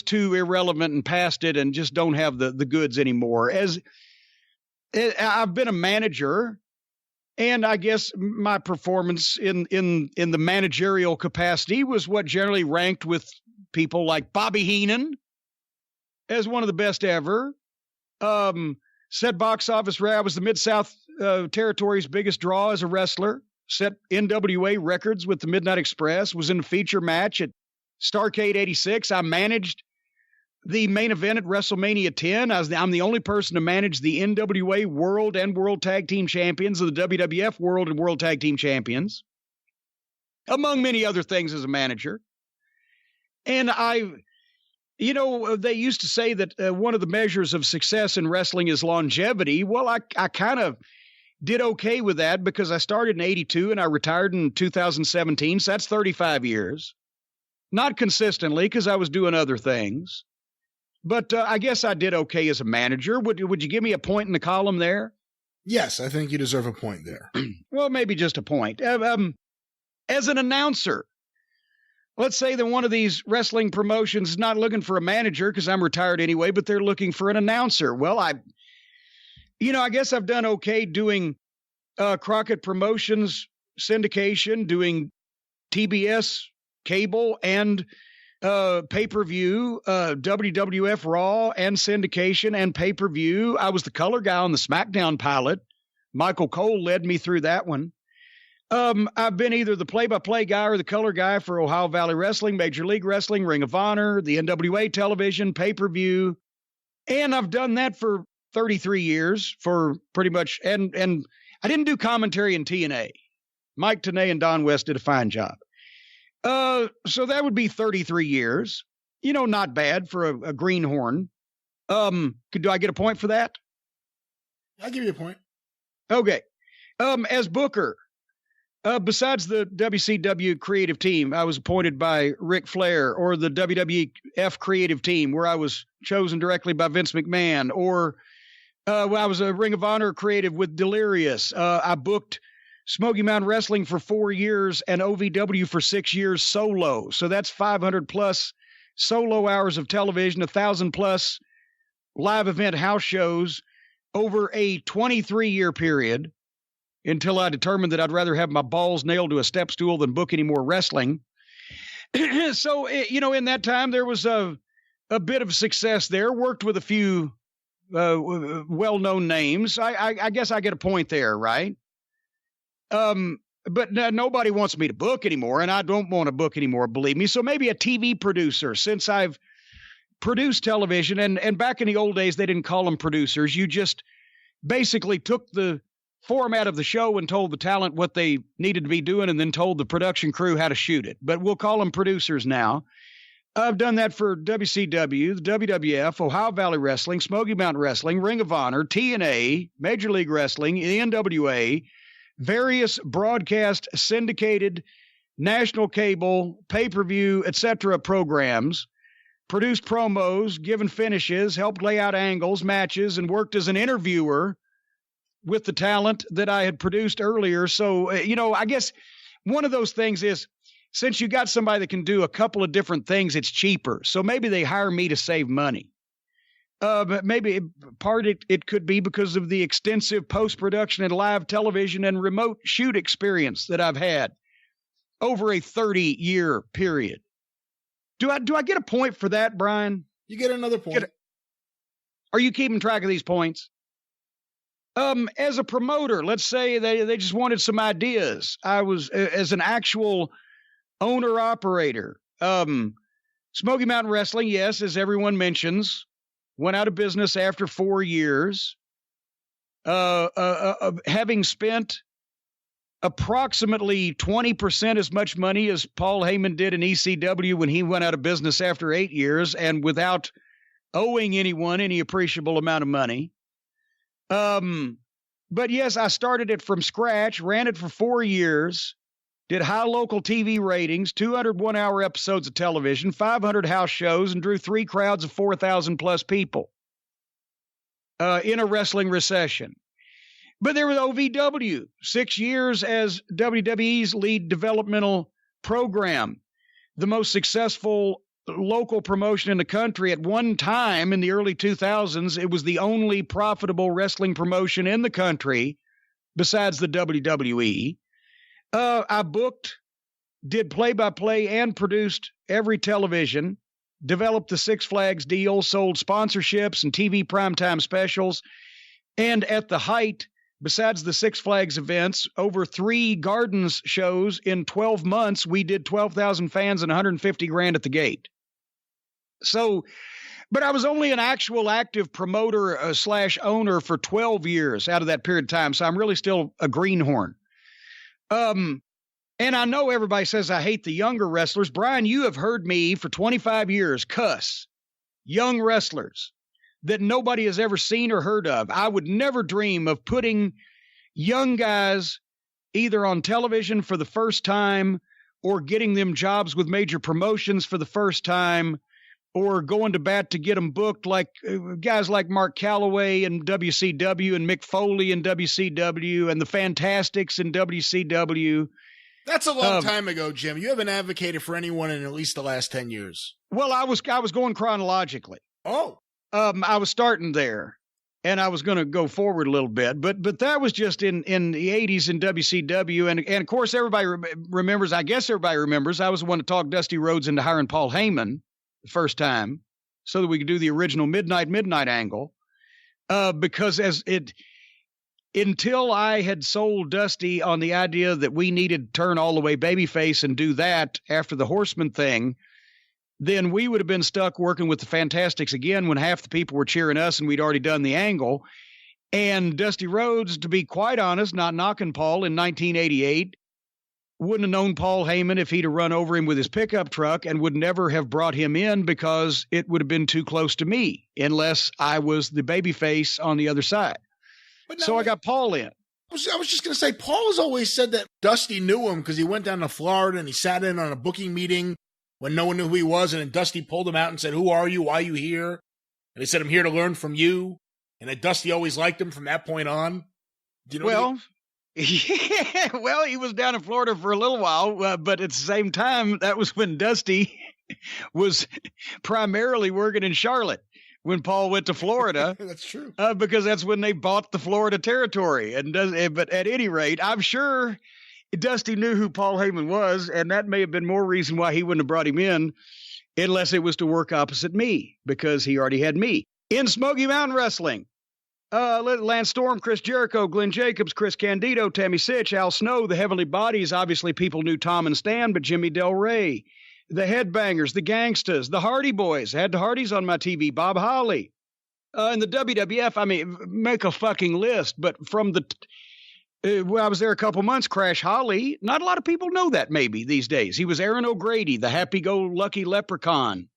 too irrelevant and past it and just don't have the goods anymore. As I've been a manager, and I guess my performance in the managerial capacity was what generally ranked with people like Bobby Heenan as one of the best ever. Set box office rare. I was the Mid-South Territory's biggest draw as a wrestler. Set NWA records with the Midnight Express. Was in a feature match at Starrcade 86. I managed the main event at WrestleMania 10. I'm the only person to manage the NWA World and World Tag Team Champions of the WWF World and World Tag Team Champions, among many other things as a manager. And they used to say that one of the measures of success in wrestling is longevity. Well, I kind of did okay with that because I started in 82 and I retired in 2017. So that's 35 years. Not consistently because I was doing other things. But I guess I did okay as a manager. Would you give me a point in the column there? Yes, I think you deserve a point there. Well, maybe just a point. As an announcer, let's say that one of these wrestling promotions is not looking for a manager because I'm retired anyway, but they're looking for an announcer. Well, I guess I've done okay doing Crockett Promotions syndication, doing TBS cable and pay-per-view, WWF Raw and syndication and pay-per-view. I was the color guy on the SmackDown pilot. Michael Cole led me through that one. I've been either the play-by-play guy or the color guy for Ohio Valley Wrestling, Major League Wrestling, Ring of Honor, the NWA television, pay-per-view. And I've done that for 33 years for pretty much, and I didn't do commentary in TNA. Mike Tenay and Don West did a fine job. So that would be 33 years. Not bad for a greenhorn. Do I get a point for that? I'll give you a point. Okay. As booker, Besides the WCW creative team, I was appointed by Ric Flair, or the WWF creative team, where I was chosen directly by Vince McMahon, or when I was a Ring of Honor creative with Delirious. I booked Smoky Mountain Wrestling for 4 years and OVW for 6 years solo. So that's 500 plus solo hours of television, 1,000 plus live event house shows over a 23-year period, until I determined that I'd rather have my balls nailed to a step stool than book any more wrestling. So, in that time, there was a bit of success there. Worked with a few well-known names. I guess I get a point there, right? But nobody wants me to book anymore, and I don't want to book anymore, believe me. So maybe a TV producer, since I've produced television, and back in the old days, they didn't call them producers. You just basically took the format of the show and told the talent what they needed to be doing, and then told the production crew how to shoot it. But we'll call them producers now. I've done that for WCW, the WWF, Ohio Valley Wrestling, Smoky Mountain Wrestling, Ring of Honor, TNA, Major League Wrestling, the NWA, various broadcast, syndicated, national cable, pay-per-view, etc. programs, produced promos, given finishes, helped lay out angles, matches, and worked as an interviewer with the talent that I had produced earlier. So, I guess one of those things is, since you got somebody that can do a couple of different things, it's cheaper. So maybe they hire me to save money. But maybe it could be because of the extensive post-production and live television and remote shoot experience that I've had over a 30-year period. Do I get a point for that, Brian? You get another point. Are you keeping track of these points? As a promoter, let's say they just wanted some ideas. I was, as an actual owner-operator, Smoky Mountain Wrestling, yes, as everyone mentions, went out of business after 4 years, having spent approximately 20% as much money as Paul Heyman did in ECW when he went out of business after 8 years, and without owing anyone any appreciable amount of money. But yes, I started it from scratch, ran it for 4 years, did high local TV ratings, 201 hour episodes of television, 500 house shows, and drew 3 crowds of 4,000 plus people, in a wrestling recession. But there was OVW, 6 years as WWE's lead developmental program, the most successful local promotion in the country. At one time in the early 2000s, it was the only profitable wrestling promotion in the country besides the WWE. I booked, did play-by-play, and produced every television, developed the Six Flags deal, sold sponsorships and TV primetime specials, and at the height, besides the Six Flags events, over 3 Gardens shows in 12 months, we did 12,000 fans and 150 grand at the gate. So, but I was only an actual active promoter / owner for 12 years out of that period of time. So I'm really still a greenhorn. And I know everybody says I hate the younger wrestlers. Brian, you have heard me for 25 years cuss young wrestlers that nobody has ever seen or heard of. I would never dream of putting young guys either on television for the first time, or getting them jobs with major promotions for the first time, or going to bat to get them booked, like guys like Mark Calloway in WCW and Mick Foley in WCW and the Fantastics in WCW. That's a long time ago, Jim. You haven't advocated for anyone in at least the last 10 years. Well, I was going chronologically. Oh. I was starting there, and I was going to go forward a little bit, but that was just in the 80s in WCW, and of course everybody remembers. I guess everybody remembers. I was the one to talk Dusty Rhodes into hiring Paul Heyman the first time, so that we could do the original Midnight angle, because until I had sold Dusty on the idea that we needed to turn all the way babyface and do that after the Horseman thing, then we would have been stuck working with the Fantastics again when half the people were cheering us and we'd already done the angle. And Dusty Rhodes, to be quite honest, not knocking Paul, in 1988, wouldn't have known Paul Heyman if he'd have run over him with his pickup truck, and would never have brought him in because it would have been too close to me unless I was the babyface on the other side. So I got Paul in. I was just going to say, Paul has always said that Dusty knew him because he went down to Florida and he sat in on a booking meeting when no one knew who he was. And then Dusty pulled him out and said, "Who are you? Why are you here?" And he said, "I'm here to learn from you." And that Dusty always liked him from that point on. Do you know? Yeah, well, he was down in Florida for a little while, but at the same time, that was when Dusty was primarily working in Charlotte when Paul went to Florida. That's true. Because that's when they bought the Florida territory. But at any rate, I'm sure Dusty knew who Paul Heyman was, and that may have been more reason why he wouldn't have brought him in unless it was to work opposite me, because he already had me. In Smoky Mountain Wrestling, Lance Storm, Chris Jericho, Glenn Jacobs, Chris Candido, Tammy Sitch, Al Snow, the Heavenly Bodies. Obviously, people knew Tom and Stan, but Jimmy Del Rey, the Headbangers, the Gangstas, the Hardy Boys. I had the Hardys on my TV, Bob Holly. In the WWF, I mean, make a fucking list. But from I was there a couple months, Crash Holly. Not a lot of people know that maybe these days. He was Aaron O'Grady, the happy-go-lucky leprechaun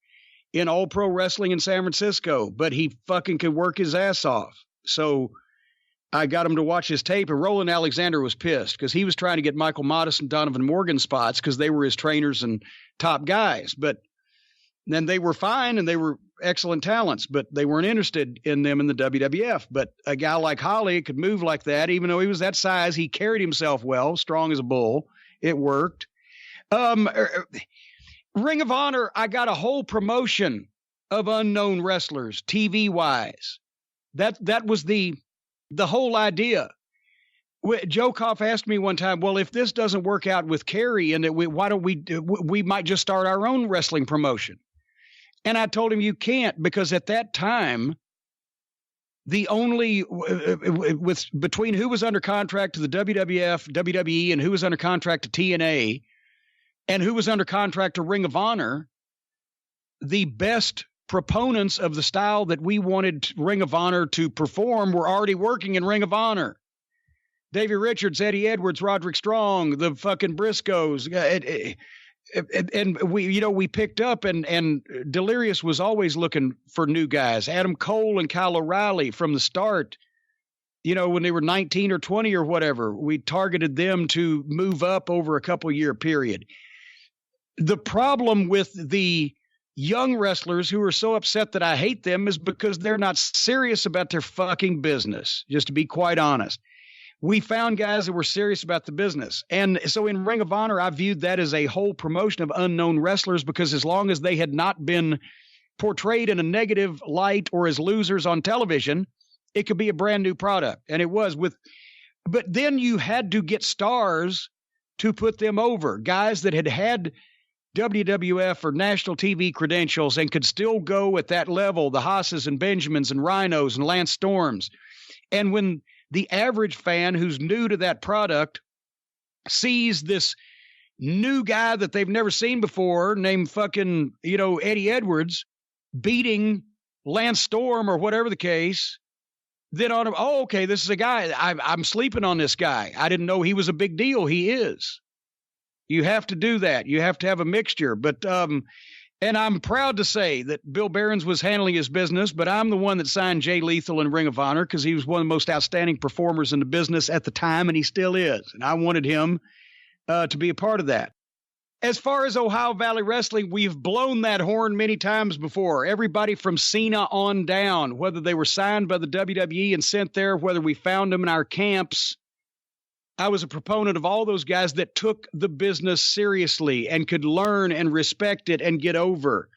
in All Pro Wrestling in San Francisco. But he fucking could work his ass off. So I got him to watch his tape, and Roland Alexander was pissed because he was trying to get Michael Modest and Donovan Morgan spots because they were his trainers and top guys. But then they were fine and they were excellent talents, but they weren't interested in them in the WWF. But a guy like Holly could move like that, even though he was that size. He carried himself well, strong as a bull. It worked. Ring of Honor, I got a whole promotion of unknown wrestlers, TV-wise. That was the whole idea. Joe Koff asked me one time, well, if this doesn't work out with Kerry, and why don't we might just start our own wrestling promotion? And I told him, you can't, because at that time, the only between who was under contract to the WWF, WWE, and who was under contract to TNA, and who was under contract to Ring of Honor, the best proponents of the style that we wanted Ring of Honor to perform were already working in Ring of Honor. Davey Richards, Eddie Edwards, Roderick Strong, the fucking Briscoes, and we picked up, and Delirious was always looking for new guys. Adam Cole and Kyle O'Reilly from the start, when they were 19 or 20 or whatever, we targeted them to move up over a couple-year period. The problem with the young wrestlers who are so upset that I hate them is because they're not serious about their fucking business, just to be quite honest. We found guys that were serious about the business. And so in Ring of Honor, I viewed that as a whole promotion of unknown wrestlers, because as long as they had not been portrayed in a negative light or as losers on television, it could be a brand new product. And it was but then you had to get stars to put them over, guys that had WWF or national TV credentials and could still go at that level, the Haas's and Benjamins and Rhinos and Lance Storms. And when the average fan who's new to that product sees this new guy that they've never seen before named fucking, Eddie Edwards beating Lance Storm or whatever the case, then okay, this is a guy. I'm sleeping on this guy. I didn't know he was a big deal. He is. You have to do that. You have to have a mixture. But, and I'm proud to say that Bill Behrens was handling his business, but I'm the one that signed Jay Lethal in Ring of Honor because he was one of the most outstanding performers in the business at the time, and he still is. And I wanted him to be a part of that. As far as Ohio Valley Wrestling, we've blown that horn many times before. Everybody from Cena on down, whether they were signed by the WWE and sent there, whether we found them in our camps, I was a proponent of all those guys that took the business seriously and could learn and respect it and get over.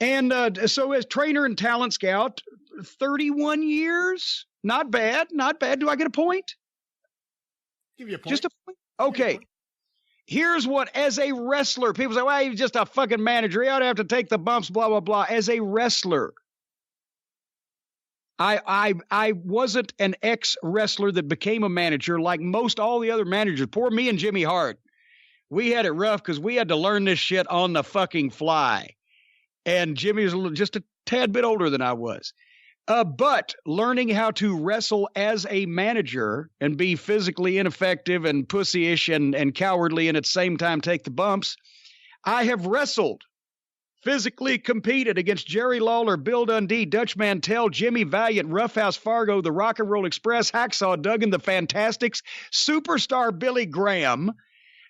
And so as trainer and talent scout, 31 years, not bad, not bad. Do I get a point? Give you a point. Just a point? Okay. Here's what, as a wrestler, people say, well, he's just a fucking manager. He ought to have to take the bumps, blah, blah, blah. As a wrestler, I wasn't an ex-wrestler that became a manager like most all the other managers. Poor me and Jimmy Hart. We had it rough because we had to learn this shit on the fucking fly. And Jimmy was just a tad bit older than I was. But learning how to wrestle as a manager and be physically ineffective and pussyish and cowardly and at the same time take the bumps, I have wrestled physically competed against Jerry Lawler, Bill Dundee, Dutch Mantell, Jimmy Valiant, Roughhouse Fargo, the Rock and Roll Express, Hacksaw Duggan, the Fantastics, Superstar Billy Graham,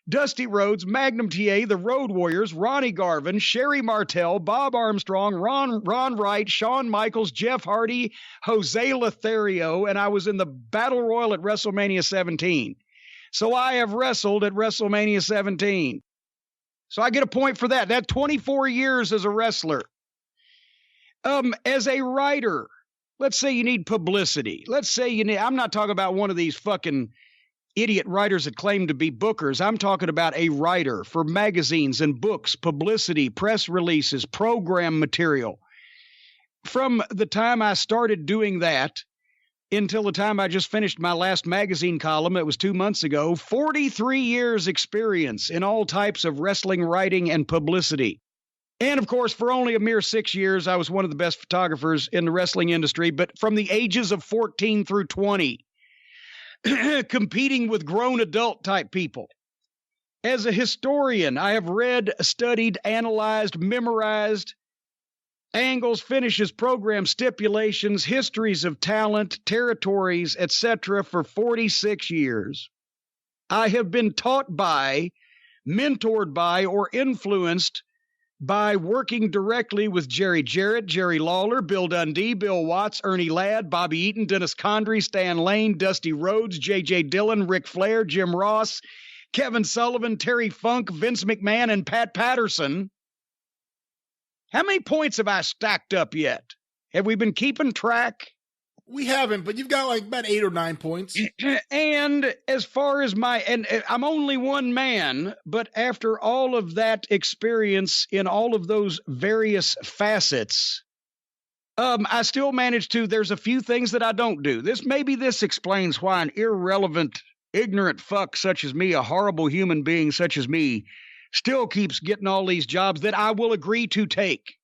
Dusty Rhodes, Magnum TA, the Road Warriors, Ronnie Garvin, Sherry Martell, Bob Armstrong, Ron Wright, Shawn Michaels, Jeff Hardy, Jose Lothario, and I was in the Battle Royal at WrestleMania 17. So I have wrestled at WrestleMania 17. So I get a point for that. That 24 years as a wrestler. As a writer, let's say you need publicity. Let's say you need, I'm not talking about one of these fucking idiot writers that claim to be bookers. I'm talking about a writer for magazines and books, publicity, press releases, program material. From the time I started doing that until the time I just finished my last magazine column, it was 2 months ago, 43 years experience in all types of wrestling writing and publicity. And of course, for only a mere 6 years, I was one of the best photographers in the wrestling industry, but from the ages of 14 through 20, competing with grown adult type people. As a historian, I have read, studied, analyzed, memorized angles, finishes, programs, stipulations, histories of talent, territories, etc. for 46 years. I have been taught by, mentored by, or influenced by working directly with Jerry Jarrett, Jerry Lawler, Bill Dundee, Bill Watts, Ernie Ladd, Bobby Eaton, Dennis Condrey, Stan Lane, Dusty Rhodes, J.J. Dillon, Ric Flair, Jim Ross, Kevin Sullivan, Terry Funk, Vince McMahon, and Pat Patterson. How many points have I stacked up yet? Have we been keeping track? We haven't, but you've got like about 8 or 9 points. And as far as and I'm only one man, but after all of that experience in all of those various facets, I still manage to, there's a few things that I don't do. Maybe this explains why an irrelevant, ignorant fuck such as me, a horrible human being such as me, still keeps getting all these jobs that I will agree to take.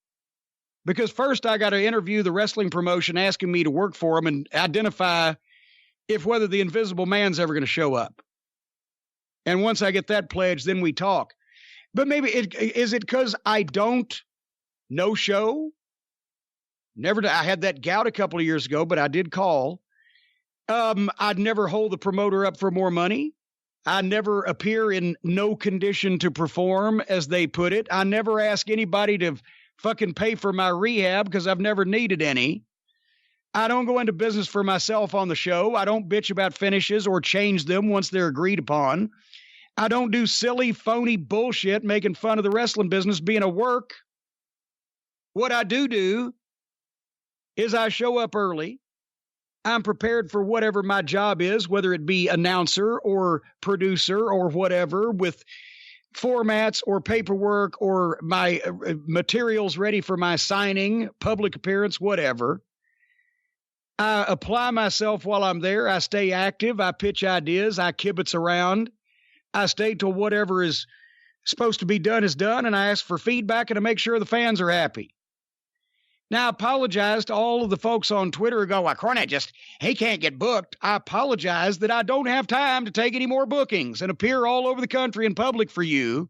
Because first I got to interview the wrestling promotion asking me to work for them and identify if whether the Invisible Man's ever going to show up. And once I get that pledge, then we talk. But maybe is it because I don't no show? I had that gout a couple of years ago, but I did call. I'd never hold the promoter up for more money. I never appear in no condition to perform, as they put it. I never ask anybody to fucking pay for my rehab because I've never needed any. I don't go into business for myself on the show. I don't bitch about finishes or change them once they're agreed upon. I don't do silly, phony bullshit making fun of the wrestling business being a work. What I do is I show up early. I'm prepared for whatever my job is, whether it be announcer or producer or whatever, with formats or paperwork or my materials ready for my signing, public appearance, whatever. I apply myself while I'm there. I stay active. I pitch ideas. I kibitz around. I stay till whatever is supposed to be done is done, and I ask for feedback and to make sure the fans are happy. Now, I apologize to all of the folks on Twitter who go, well, Cornette he can't get booked. I apologize that I don't have time to take any more bookings and appear all over the country in public for you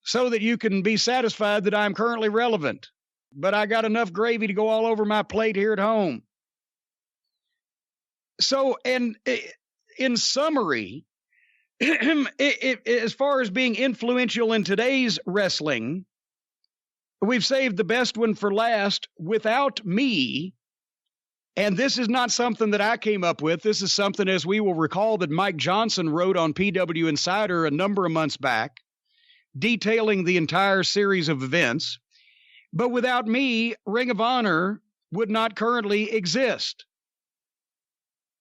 so that you can be satisfied that I'm currently relevant. But I got enough gravy to go all over my plate here at home. So, and in summary, as far as being influential in today's wrestling, we've saved the best one for last. Without me, and this is not something that I came up with. This is something, as we will recall, that Mike Johnson wrote on PW Insider a number of months back, detailing the entire series of events. But without me, Ring of Honor would not currently exist.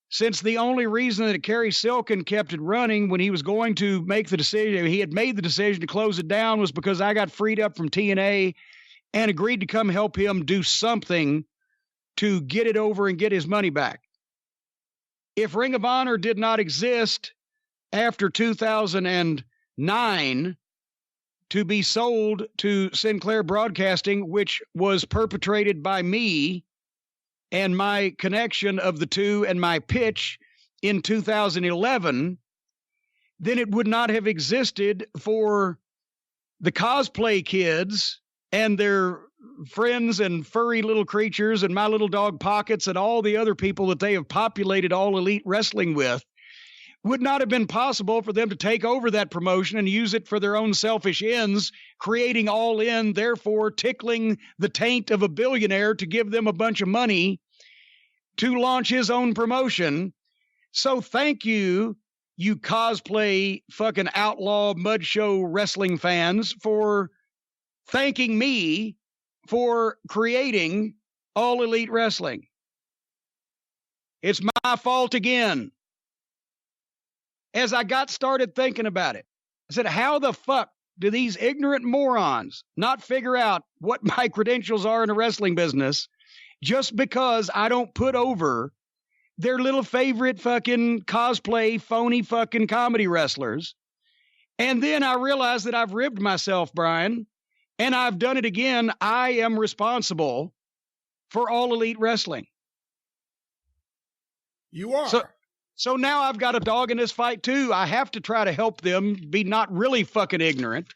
Since the only reason that Kerry Silkin kept it running when he was going to make the decision, he had made the decision to close it down, was because I got freed up from TNA and agreed to come help him do something to get it over and get his money back. If Ring of Honor did not exist after 2009 to be sold to Sinclair Broadcasting, which was perpetrated by me and my connection of the two and my pitch in 2011, then it would not have existed for the cosplay kids and their friends and furry little creatures and my little dog Pockets and all the other people that they have populated All Elite Wrestling with would not have been possible for them to take over that promotion and use it for their own selfish ends, creating All In, therefore tickling the taint of a billionaire to give them a bunch of money to launch his own promotion. So thank you, you cosplay fucking outlaw mud show wrestling fans, for thanking me for creating All Elite Wrestling. It's my fault again. As I got started thinking about it, I said, how the fuck do these ignorant morons not figure out what my credentials are in the wrestling business just because I don't put over their little favorite fucking cosplay, phony fucking comedy wrestlers? And then I realized that I've ribbed myself, Brian, and I've done it again. I am responsible for All Elite Wrestling. You are. So now I've got a dog in this fight too. I have to try to help them be not really fucking ignorant.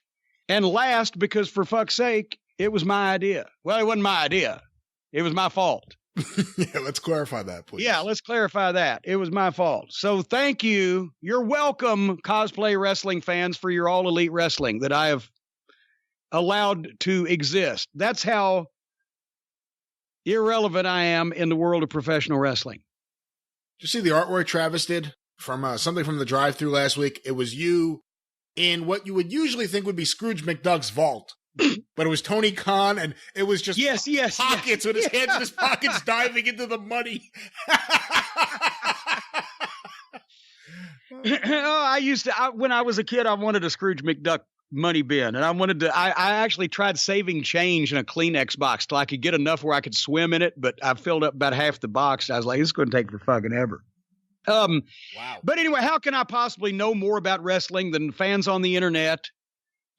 And last, because for fuck's sake, it was my idea. Well, it wasn't my idea. It was my fault. Yeah, let's clarify that, please. Yeah, let's clarify that. It was my fault. So thank you. You're welcome, cosplay wrestling fans, for your All Elite Wrestling that I have allowed to exist. That's how irrelevant I am in the world of professional wrestling. Did you see the artwork Travis did from something from the drive-thru last week? It was you in what you would usually think would be Scrooge McDuck's vault, but it was Tony Khan, and it was just pockets with his hands in his pockets diving into the money. When I was a kid, I wanted a Scrooge McDuck money bin, and I actually tried saving change in a Kleenex box till I could get enough where I could swim in it, but I filled up about half the box. I was like, this is going to take for fucking ever. Wow. But anyway, how can I possibly know more about wrestling than fans on the internet,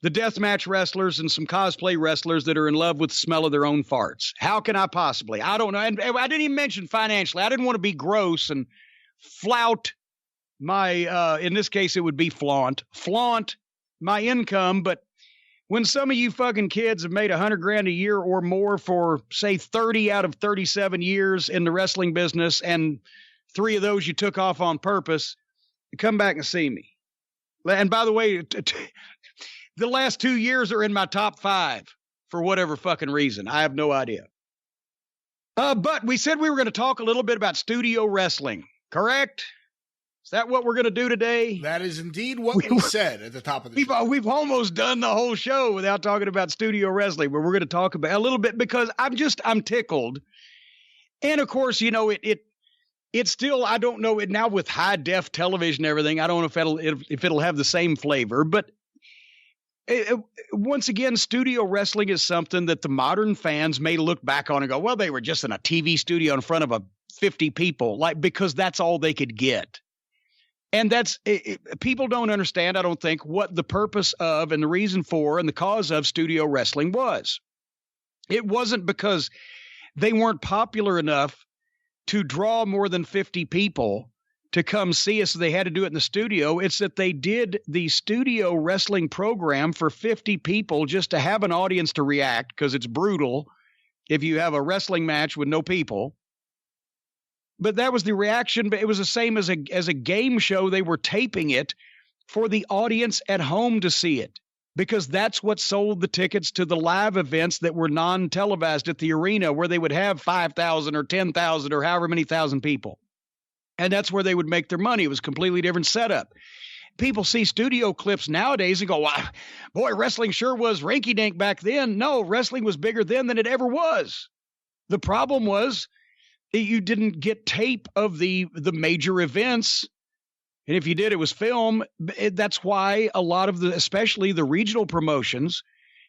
the deathmatch wrestlers, and some cosplay wrestlers that are in love with the smell of their own farts? How can I possibly? I don't know. And I didn't even mention financially. I didn't want to be gross and flout my, in this case, it would be flaunt my income. But when some of you fucking kids have made $100,000 a year or more for, say, 30 out of 37 years in the wrestling business, and 3 of those you took off on purpose, come back and see me. And by the way, the last 2 years are in my top 5 for whatever fucking reason. I have no idea. But we said we were going to talk a little bit about studio wrestling, correct? Is that what we're going to do today? That is indeed what we said at the top of the show. We've almost done the whole show without talking about studio wrestling, but we're going to talk about a little bit because I'm tickled. And of course, you know, it's still, I don't know it now with high def television and everything. I don't know if it'll have the same flavor, but once again, studio wrestling is something that the modern fans may look back on and go, well, they were just in a TV studio in front of 50 people, because that's all they could get. And people don't understand, I don't think, what the purpose of and the reason for and the cause of studio wrestling was. It wasn't because they weren't popular enough to draw more than 50 people to come see us. So they had to do it in the studio. It's that they did the studio wrestling program for 50 people just to have an audience to react, because it's brutal if you have a wrestling match with no people. But that was the reaction. But it was the same as a game show. They were taping it for the audience at home to see it, because that's what sold the tickets to the live events that were non-televised at the arena, where they would have 5,000 or 10,000 or however many thousand people. And that's where they would make their money. It was a completely different setup. People see studio clips nowadays and go, wow, boy, wrestling sure was rinky-dink back then. No, wrestling was bigger then than it ever was. The problem was you didn't get tape of the major events. And if you did, it was film. That's why a lot of especially the regional promotions,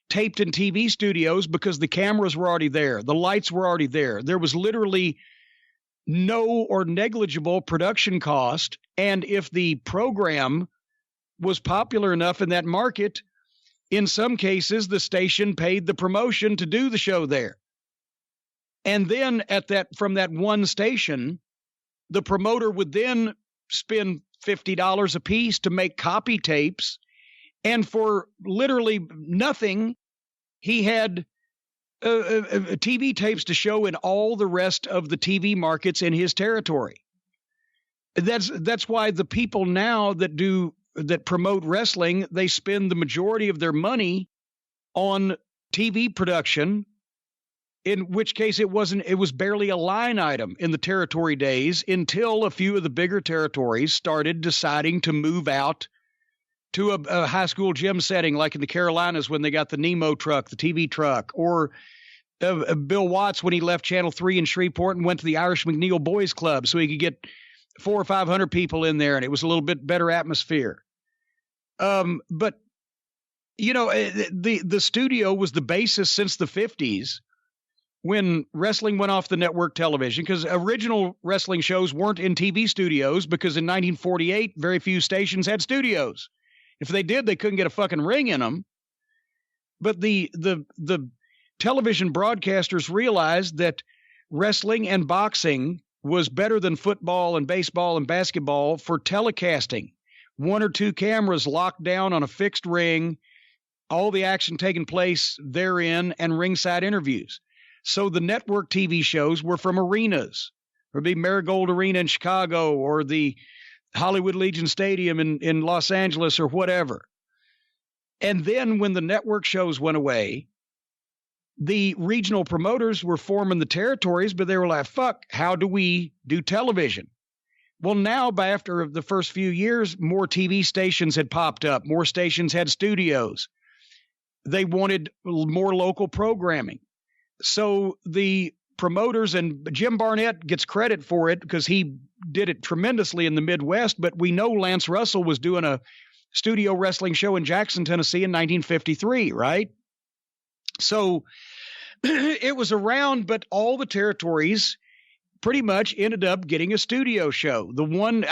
taped in TV studios, because the cameras were already there. The lights were already there. There was literally no or negligible production cost. And if the program was popular enough in that market, in some cases, the station paid the promotion to do the show there. And then from that one station, the promoter would then spend $50 a piece to make copy tapes. And for literally nothing, he had TV tapes to show in all the rest of the TV markets in his territory. That's why the people now that promote wrestling, they spend the majority of their money on TV production, in which case it was barely a line item in the territory days until a few of the bigger territories started deciding to move out to a high school gym setting, like in the Carolinas when they got the Nemo truck, the TV truck, or Bill Watts when he left Channel 3 in Shreveport and went to the Irish McNeil Boys Club so he could get 400 or 500 people in there, and it was a little bit better atmosphere. But the studio was the basis since the 50s when wrestling went off the network television, because original wrestling shows weren't in TV studios, because in 1948, very few stations had studios. If they did, they couldn't get a fucking ring in them. But the television broadcasters realized that wrestling and boxing was better than football and baseball and basketball for telecasting. 1 or 2 cameras locked down on a fixed ring, all the action taking place therein, and ringside interviews. So the network TV shows were from arenas. It would be Marigold Arena in Chicago or the Hollywood Legion Stadium in Los Angeles or whatever. And then when the network shows went away, the regional promoters were forming the territories, but they were like, fuck, how do we do television? Well, now, after the first few years, more TV stations had popped up. More stations had studios. They wanted more local programming. So the promoters, and Jim Barnett gets credit for it because he did it tremendously in the Midwest, but we know Lance Russell was doing a studio wrestling show in Jackson, Tennessee in 1953, right? So it was around, but all the territories pretty much ended up getting a studio show. The one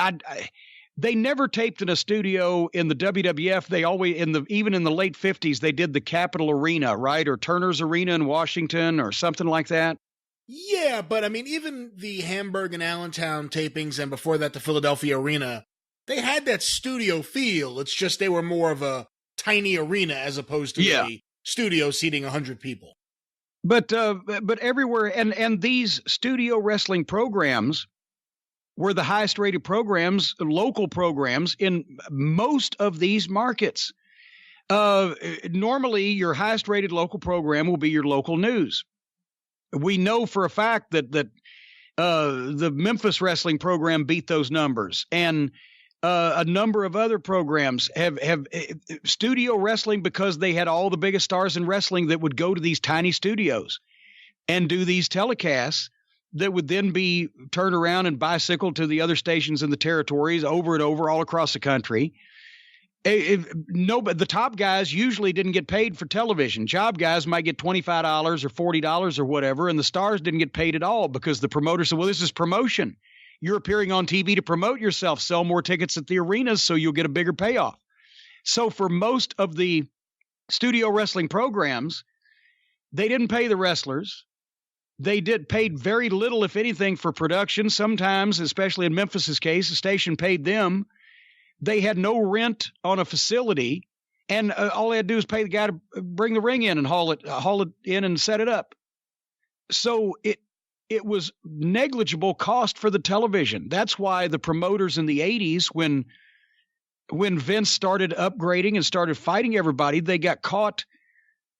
they never taped in a studio in the WWF. They always even in the late 50s they did the Capitol Arena, right, or Turner's Arena in Washington or something like that. Yeah, but I mean, even the Hamburg and Allentown tapings, and before that the Philadelphia Arena, they had that studio feel. It's just they were more of a tiny arena as opposed to a studio seating 100 people. But everywhere, and these studio wrestling programs were the highest rated programs, local programs in most of these markets. Normally, your highest rated local program will be your local news. We know for a fact that the Memphis wrestling program beat those numbers, and a number of other programs have studio wrestling, because they had all the biggest stars in wrestling that would go to these tiny studios and do these telecasts that would then be turned around and bicycled to the other stations in the territories over and over all across the country. The top guys usually didn't get paid for television. Job guys might get $25 or $40 or whatever, and the stars didn't get paid at all, because the promoter said, well, this is promotion. You're appearing on TV to promote yourself, sell more tickets at the arenas so you'll get a bigger payoff. So for most of the studio wrestling programs, they didn't pay the wrestlers. They paid very little, if anything, for production. Sometimes, especially in Memphis's case, the station paid them. They had no rent on a facility, and all they had to do is pay the guy to bring the ring in and haul it in and set it up. So it was negligible cost for the television. That's why the promoters in the 80s, when Vince started upgrading and started fighting everybody, they got caught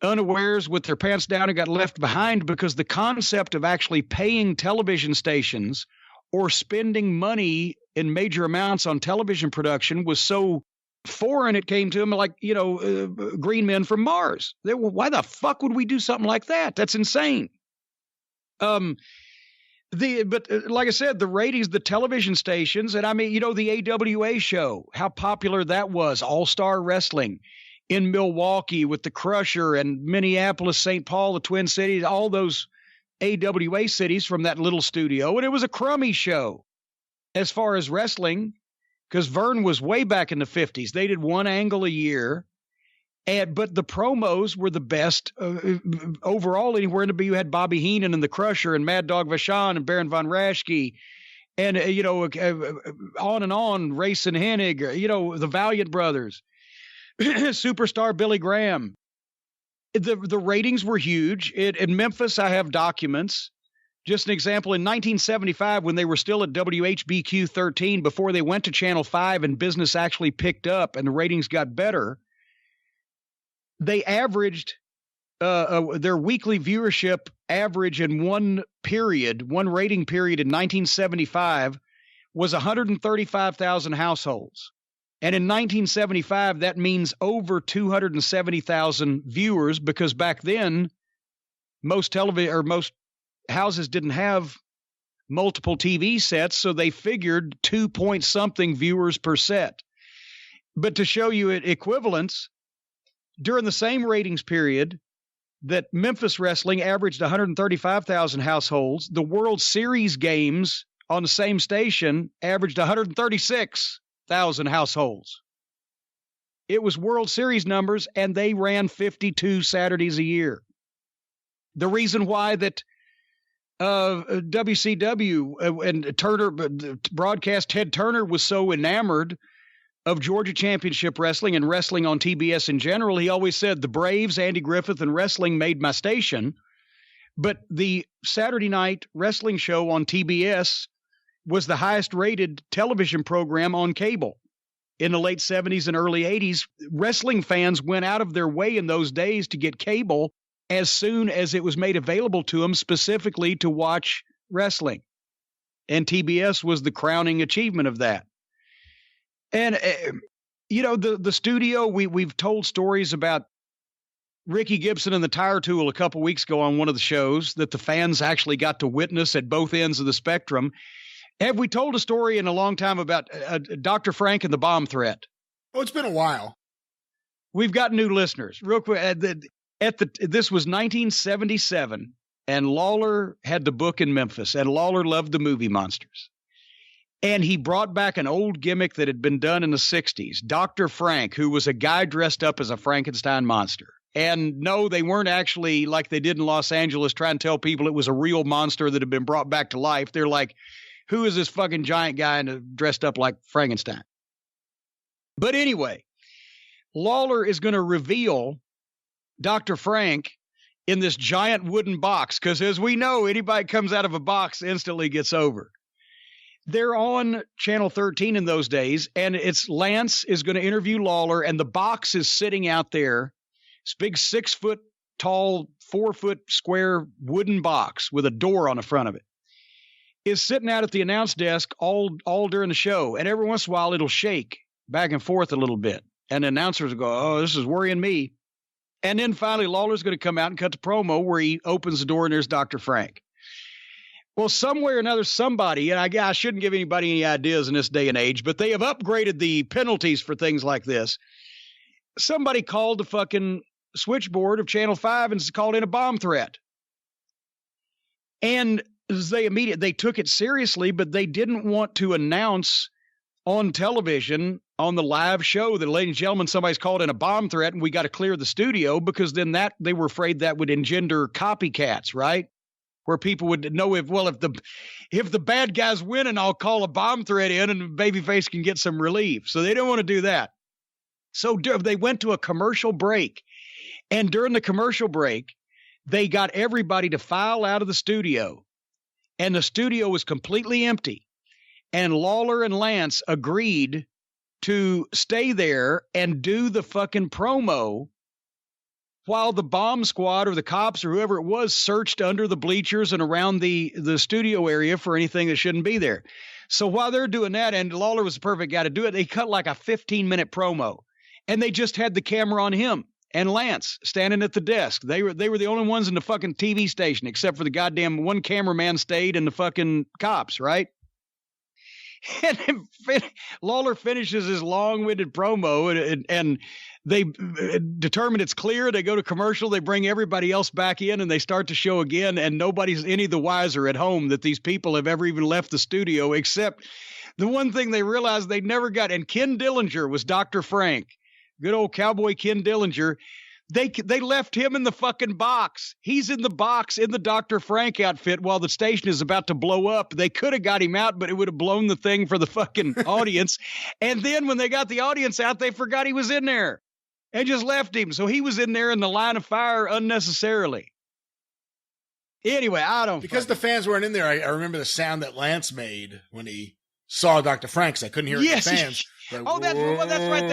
unawares with their pants down and got left behind, because the concept of actually paying television stations or spending money in major amounts on television production was so foreign. It came to them like, green men from Mars. Why the fuck would we do something like that? That's insane. But like I said, the ratings, the television stations, and I mean, the AWA show, how popular that was, All-Star Wrestling in Milwaukee with the Crusher, and Minneapolis, St. Paul, the Twin Cities, all those AWA cities from that little studio. And it was a crummy show as far as wrestling, because Vern was way back in the 50s. They did one angle a year. But the promos were the best overall anywhere in the you had Bobby Heenan and the Crusher and Mad Dog Vachon and Baron von Raschke and, on and on, Race and Hennig, the Valiant Brothers, Superstar Billy Graham. The ratings were huge. In Memphis, I have documents. Just an example, in 1975, when they were still at WHBQ 13, before they went to Channel 5 and business actually picked up and the ratings got better, they averaged their weekly viewership average in one rating period in 1975 was 135,000 households. And in 1975, that means over 270,000 viewers, because back then, most houses didn't have multiple TV sets, so they figured 2-point-something viewers per set. But to show you equivalence, during the same ratings period that Memphis wrestling averaged 135,000 households, the World Series games on the same station averaged 136,000 households. It was World Series numbers, and they ran 52 Saturdays a year. The reason why that WCW and Turner broadcast Ted Turner was so enamored of Georgia Championship Wrestling and wrestling on TBS in general, he always said, the Braves, Andy Griffith, and wrestling made my station. But the Saturday night wrestling show on TBS was the highest rated television program on cable. In the late 70s and early 80s, wrestling fans went out of their way in those days to get cable as soon as it was made available to them specifically to watch wrestling. And TBS was the crowning achievement of that. And, the studio, we've told stories about Ricky Gibson and the Tire Tool a couple weeks ago on one of the shows that the fans actually got to witness at both ends of the spectrum. Have we told a story in a long time about Dr. Frank and the bomb threat? Oh, it's been a while. We've got new listeners. Real quick, this was 1977, and Lawler had the book in Memphis, and Lawler loved the movie Monsters. And he brought back an old gimmick that had been done in the 60s, Dr. Frank, who was a guy dressed up as a Frankenstein monster. And no, they weren't actually like they did in Los Angeles trying to tell people it was a real monster that had been brought back to life. They're like, who is this fucking giant guy dressed up like Frankenstein? But anyway, Lawler is going to reveal Dr. Frank in this giant wooden box, because as we know, anybody comes out of a box instantly gets over. They're on Channel 13 in those days, and it's Lance is going to interview Lawler, and the box is sitting out there. This big 6-foot tall, 4-foot square wooden box with a door on the front of it is sitting out at the announce desk all during the show. And every once in a while, it'll shake back and forth a little bit. And the announcers will go, oh, this is worrying me. And then finally, Lawler's going to come out and cut the promo where he opens the door and there's Dr. Frank. Well, somewhere or another, somebody, and I shouldn't give anybody any ideas in this day and age, but they have upgraded the penalties for things like this. Somebody called the fucking switchboard of Channel 5 and called in a bomb threat. And they took it seriously, but they didn't want to announce on television on the live show that, ladies and gentlemen, somebody's called in a bomb threat and we got to clear the studio, because then they were afraid that would engender copycats, right? Where people would know if the bad guy's winning, I'll call a bomb threat in and babyface can get some relief. So they don't want to do that. So they went to a commercial break, and during the commercial break, they got everybody to file out of the studio, and the studio was completely empty. And Lawler and Lance agreed to stay there and do the fucking promo while the bomb squad or the cops or whoever it was searched under the bleachers and around the studio area for anything that shouldn't be there. So while they're doing that, and Lawler was the perfect guy to do it, they cut like a 15-minute promo, and they just had the camera on him and Lance standing at the desk. They were the only ones in the fucking TV station, except for the goddamn one cameraman stayed and the fucking cops, right? And Lawler finishes his long-winded promo, and they determine it's clear. They go to commercial. They bring everybody else back in, and they start the show again, and nobody's any the wiser at home that these people have ever even left the studio, except the one thing they realized they never got. And Ken Dillinger was Dr. Frank. Good old Cowboy Ken Dillinger. They left him in the fucking box. He's in the box in the Dr. Frank outfit while the station is about to blow up. They could have got him out, but it would have blown the thing for the fucking audience. And then when they got the audience out, they forgot he was in there. and just left him. So he was in there in the line of fire unnecessarily. Anyway, because the fans weren't in there. I remember the sound that Lance made when he saw Dr. Franks. I couldn't hear it from the fans. Like, that's right.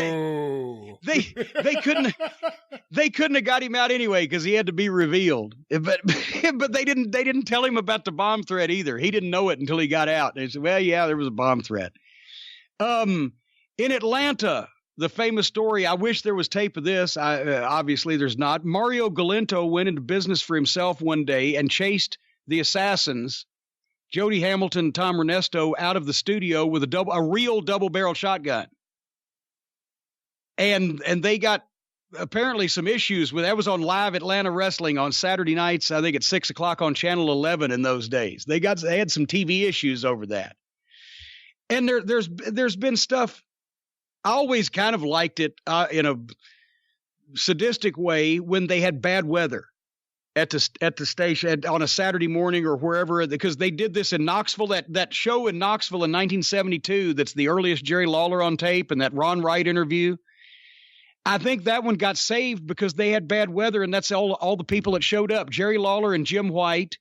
They couldn't have got him out anyway because he had to be revealed. But they didn't tell him about the bomb threat either. He didn't know it until he got out. They said, well, yeah, there was a bomb threat. In Atlanta, the famous story, I wish there was tape of this. Obviously, there's not. Mario Galento went into business for himself one day and chased the assassins, Jody Hamilton, Tom Ernesto, out of the studio with a real double-barrel shotgun. And they got apparently some issues with that. Was on Live Atlanta Wrestling on Saturday nights, I think at 6 o'clock on Channel 11 in those days. They had some TV issues over that. And there's been stuff. I always kind of liked it in a sadistic way when they had bad weather at the station on a Saturday morning or wherever, because they did this in Knoxville, that show in Knoxville in 1972. That's the earliest Jerry Lawler on tape, and that Ron Wright interview. I think that one got saved because they had bad weather, and that's all the people that showed up. Jerry Lawler and Jim White,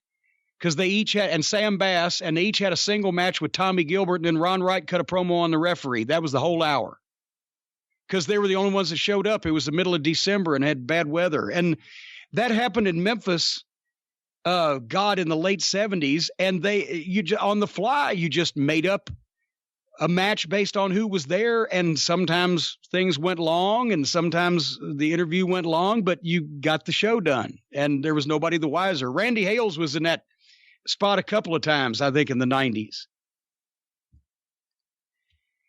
because they each had, and Sam Bass, and they each had a single match with Tommy Gilbert, and then Ron Wright cut a promo on the referee. That was the whole hour. Because they were the only ones that showed up. It was the middle of December and had bad weather. And that happened in Memphis, in the late 70s. And on the fly, you just made up a match based on who was there. And sometimes things went long and sometimes the interview went long, but you got the show done. And there was nobody the wiser. Randy Hales was in that spot a couple of times, I think, in the 90s.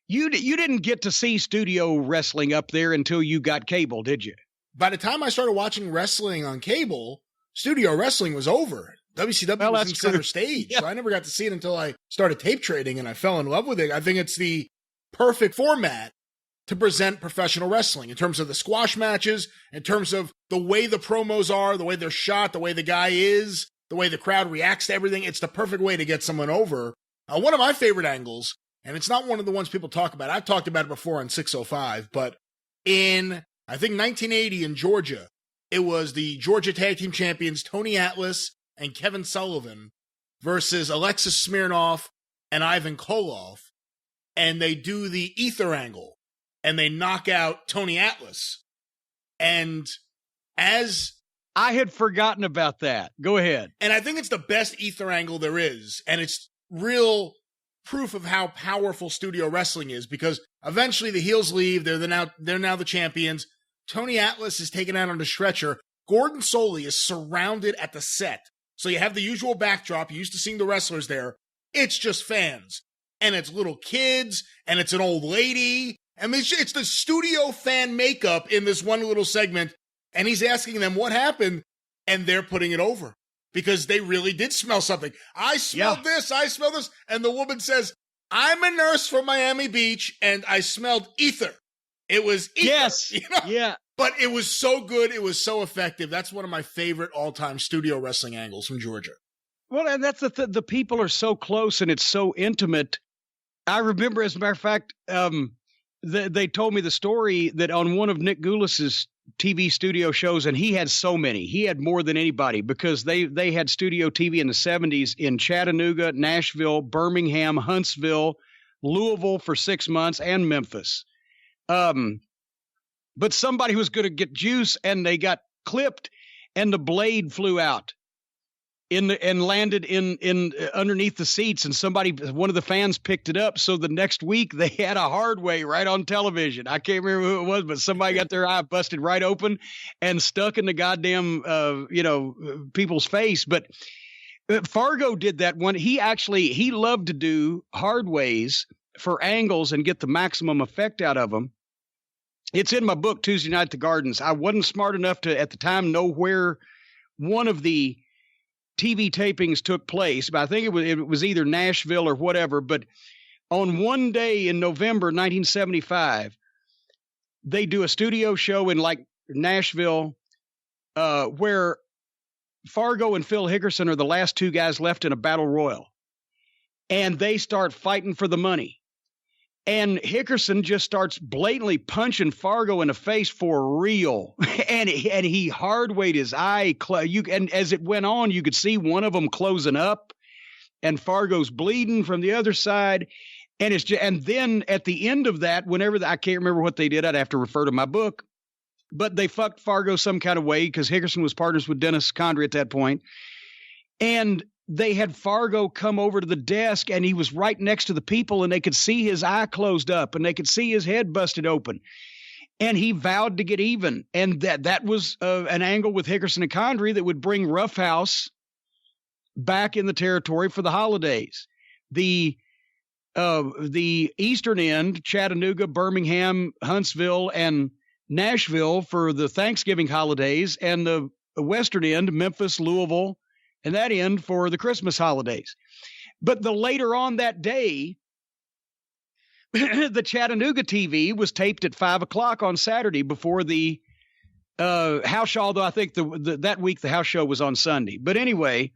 You didn't get to see studio wrestling up there until you got cable, did you? By the time I started watching wrestling on cable, studio wrestling was over. WCW was in center stage, yeah. So I never got to see it until I started tape trading, and I fell in love with it. I think it's the perfect format to present professional wrestling in terms of the squash matches, in terms of the way the promos are, the way they're shot, the way the guy is, the way the crowd reacts to everything. It's the perfect way to get someone over. One of my favorite angles, and it's not one of the ones people talk about. I've talked about it before on 605, but in, I think, 1980 in Georgia, it was the Georgia Tag Team Champions Tony Atlas and Kevin Sullivan versus Alexis Smirnoff and Ivan Koloff, and they do the ether angle, and they knock out Tony Atlas. And as... I had forgotten about that. Go ahead. And I think it's the best ether angle there is, and it's real proof of how powerful studio wrestling is, because eventually the heels leave. They're now the champions. Tony Atlas is taken out on the stretcher. Gordon Soley is surrounded at the set. So you have the usual backdrop. You're used to seeing the wrestlers there. It's just fans. And it's little kids. And it's an old lady. I mean, it's the studio fan makeup in this one little segment. And he's asking them what happened. And they're putting it over. Because they really did smell something. I smelled this, I smelled this. And the woman says, I'm a nurse from Miami Beach, and I smelled ether. It was ether. Yes, yeah. But it was so good, it was so effective. That's one of my favorite all-time studio wrestling angles from Georgia. Well, and that's the people are so close, and it's so intimate. I remember, as a matter of fact, they told me the story that on one of Nick Goulas's TV studio shows, and he had so many. He had more than anybody because they had studio TV in the 70s in Chattanooga, Nashville, Birmingham, Huntsville, Louisville for 6 months, and Memphis. But somebody was going to get juice, and they got clipped, and the blade flew out and landed in underneath the seats, and one of the fans picked it up. So the next week they had a hard way right on television. I can't remember who it was, but somebody got their eye busted right open and stuck in the goddamn people's face. But Fargo did that one. He loved to do hard ways for angles and get the maximum effect out of them. It's in my book, Tuesday Night at the Gardens. I wasn't smart enough to at the time know where one of the TV tapings took place, but I think it was either Nashville or whatever. But on one day in November 1975, they do a studio show in like Nashville, where Fargo and Phil Hickerson are the last two guys left in a battle royal, and they start fighting for the money. And Hickerson just starts blatantly punching Fargo in the face for real. and he hard-weighed his eye. And as it went on, you could see one of them closing up, and Fargo's bleeding from the other side. And and then at the end of that, I can't remember what they did. I'd have to refer to my book. But they fucked Fargo some kind of way because Hickerson was partners with Dennis Condrey at that point. And they had Fargo come over to the desk, and he was right next to the people, and they could see his eye closed up, and they could see his head busted open. And he vowed to get even. And that was an angle with Hickerson and Condrey that would bring Roughhouse back in the territory for the holidays. The eastern end, Chattanooga, Birmingham, Huntsville, and Nashville for the Thanksgiving holidays, and the western end, Memphis, Louisville, and that end for the Christmas holidays. But the later on that day, the Chattanooga TV was taped at 5:00 on Saturday before the house show, although I think that week the house show was on Sunday. But anyway,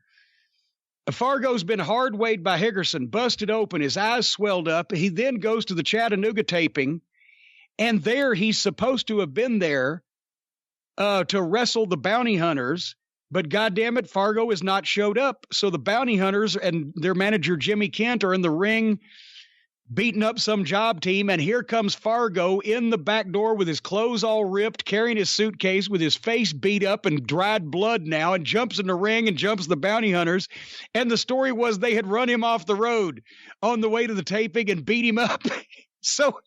Fargo's been hard weighed by Hickerson, busted open, his eyes swelled up. He then goes to the Chattanooga taping, and there he's supposed to have been there to wrestle the bounty hunters. But goddamn it, Fargo has not showed up. So the bounty hunters and their manager, Jimmy Kent, are in the ring beating up some job team. And here comes Fargo in the back door with his clothes all ripped, carrying his suitcase with his face beat up and dried blood now, and jumps in the ring and jumps the bounty hunters. And the story was they had run him off the road on the way to the taping and beat him up. So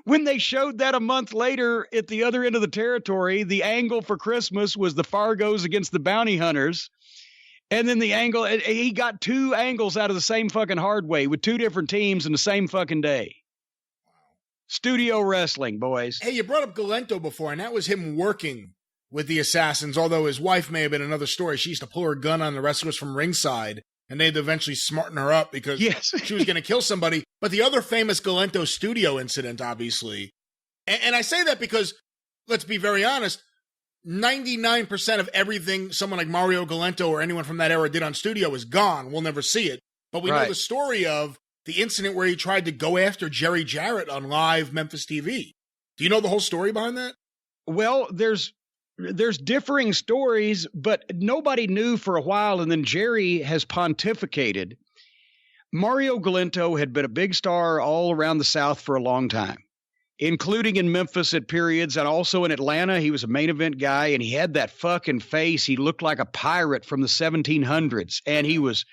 when they showed that a month later at the other end of the territory, the angle for Christmas was the Fargos against the bounty hunters. And then the angle, he got two angles out of the same fucking hard way with two different teams in the same fucking day. Wow. Studio wrestling, boys. Hey, you brought up Galento before, and that was him working with the Assassins, although his wife may have been another story. She used to pull her gun on the wrestlers from ringside, and they'd eventually smarten her up because she was going to kill somebody. But the other famous Galento studio incident, obviously, and I say that because, let's be very honest, 99% of everything someone like Mario Galento or anyone from that era did on studio is gone. We'll never see it. But we know the story of the incident where he tried to go after Jerry Jarrett on live Memphis TV. Do you know the whole story behind that? Well, there's differing stories, but nobody knew for a while, and then Jerry has pontificated. Mario Galento had been a big star all around the South for a long time, including in Memphis at periods, and also in Atlanta. He was a main event guy, and he had that fucking face. He looked like a pirate from the 1700s, and he was,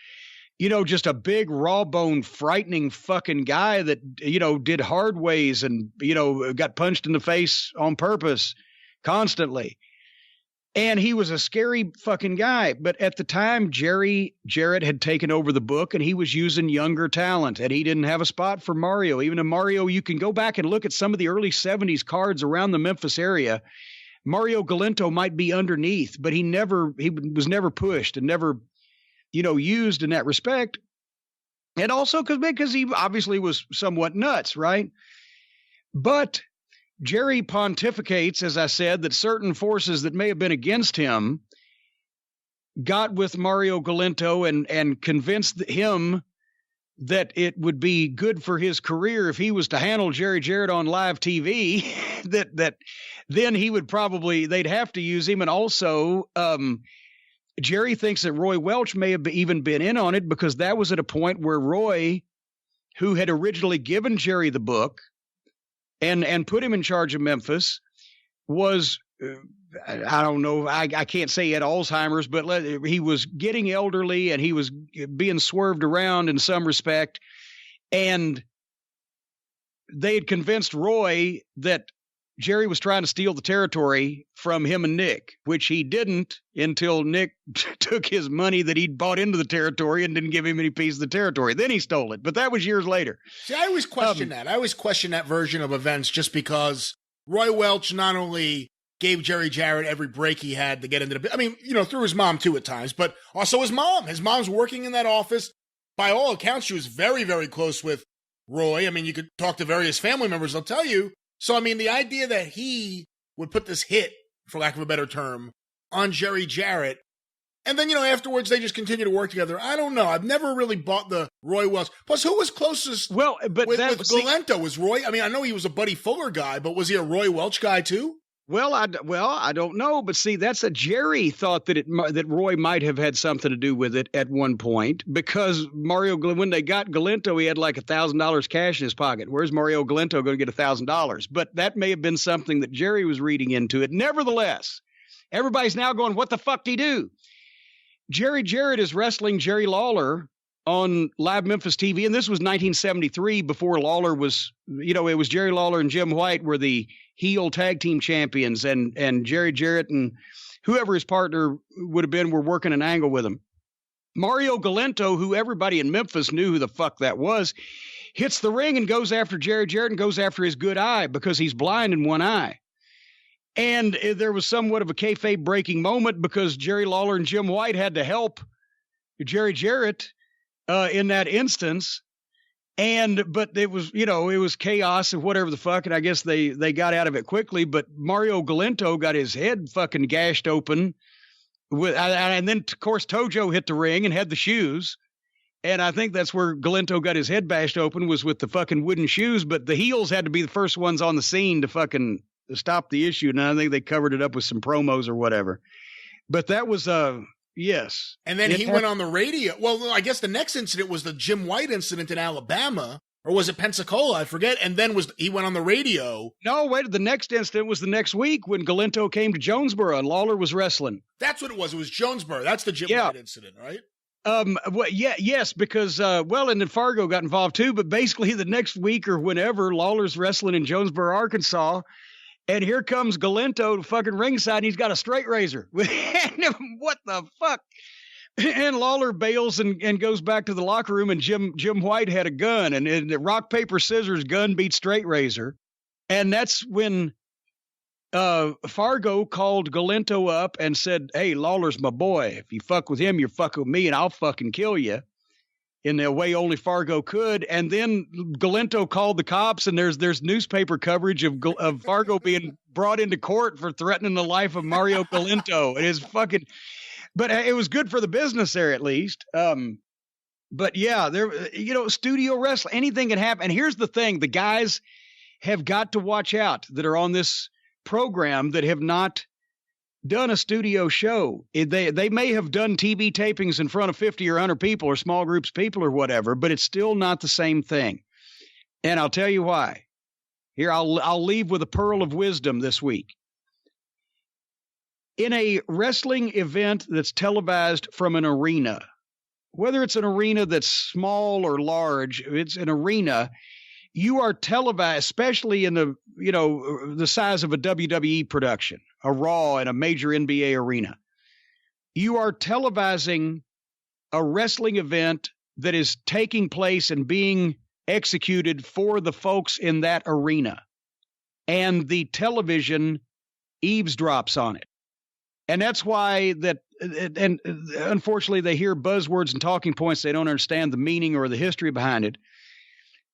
just a big, raw-boned, frightening fucking guy that, did hard ways and, got punched in the face on purpose constantly. And he was a scary fucking guy. But at the time, Jerry Jarrett had taken over the book, and he was using younger talent, and he didn't have a spot for Mario. Even in Mario, you can go back and look at some of the early 70s cards around the Memphis area. Mario Galento might be underneath, but he was never pushed and never, used in that respect. And also because he obviously was somewhat nuts, right? But Jerry pontificates, as I said, that certain forces that may have been against him got with Mario Galento and convinced him that it would be good for his career if he was to handle Jerry Jarrett on live TV, that then they'd have to use him. And also, Jerry thinks that Roy Welch may have even been in on it, because that was at a point where Roy, who had originally given Jerry the book, and put him in charge of Memphis, was, I don't know, I can't say he had Alzheimer's, but he was getting elderly and he was being swerved around in some respect. And they had convinced Roy that Jerry was trying to steal the territory from him and Nick, which he didn't until Nick took his money that he'd bought into the territory and didn't give him any piece of the territory. Then he stole it, but that was years later. See, I always question that. I always question that version of events, just because Roy Welch not only gave Jerry Jarrett every break he had to get into through his mom too at times, but also his mom. His mom's working in that office. By all accounts, she was very, very close with Roy. I mean, you could talk to various family members, they'll tell you. So, the idea that he would put this hit, for lack of a better term, on Jerry Jarrett, and then, afterwards they just continue to work together. I don't know. I've never really bought the Roy Welch. Plus, who was closest Well, but with that Galento? Was Roy? I mean, I know he was a Buddy Fuller guy, but was he a Roy Welch guy too? Well, I don't know, but see, that's Jerry thought that Roy might have had something to do with it at one point, because when they got Galento, he had like $1,000 cash in his pocket. Where's Mario Galento going to get $1,000? But that may have been something that Jerry was reading into it. Nevertheless, everybody's now going, what the fuck did he do? Jerry Jarrett is wrestling Jerry Lawler on Live Memphis TV, and this was 1973, before Lawler was, it was Jerry Lawler and Jim White were the heel tag team champions, and Jerry Jarrett and whoever his partner would have been were working an angle with him. Mario Galento, who everybody in Memphis knew who the fuck that was, hits the ring and goes after Jerry Jarrett and goes after his good eye because he's blind in one eye. And there was somewhat of a kayfabe breaking moment because Jerry Lawler and Jim White had to help Jerry Jarrett in that instance. But it was chaos and whatever the fuck. And I guess they got out of it quickly, but Mario Galento got his head fucking gashed open and then of course Tojo hit the ring and had the shoes. And I think that's where Galento got his head bashed open, was with the fucking wooden shoes, but the heels had to be the first ones on the scene to fucking stop the issue. And I think they covered it up with some promos or whatever, but that was, yes. And then he went on the radio. Well, I guess the next incident was the Jim White incident in Alabama, or was it Pensacola? I forget. And then he went on the radio. No, wait, the next incident was the next week when Galento came to Jonesboro and Lawler was wrestling. That's what it was. It was Jonesboro. That's the Jim White incident, right? Well, yes, because, and then Fargo got involved too, but basically the next week or whenever, Lawler's wrestling in Jonesboro, Arkansas, and here comes Galento to fucking ringside, and he's got a straight razor. What the fuck? And Lawler bails and goes back to the locker room, and Jim White had a gun, and rock, paper, scissors, gun beat straight razor. And that's when Fargo called Galento up and said, hey, Lawler's my boy. If you fuck with him, you're fucking with me, and I'll fucking kill you, in the way only Fargo could. And then Galento called the cops, and there's newspaper coverage of Fargo being brought into court for threatening the life of Mario Galento. It is fucking, but it was good for the business there, at least. But yeah, studio wrestling, anything can happen. And here's the thing, the guys have got to watch out that are on this program that have not done a studio show. They may have done TV tapings in front of 50 or 100 people or small groups of people or whatever, but it's still not the same thing. And I'll tell you why. Here, I'll leave with a pearl of wisdom this week. In a wrestling event that's televised from an arena, whether it's an arena that's small or large, it's an arena, you are televised, especially in the size of a WWE production, a Raw and a major NBA arena. You are televising a wrestling event that is taking place and being executed for the folks in that arena. And the television eavesdrops on it. And that's why and unfortunately they hear buzzwords and talking points. They don't understand the meaning or the history behind it.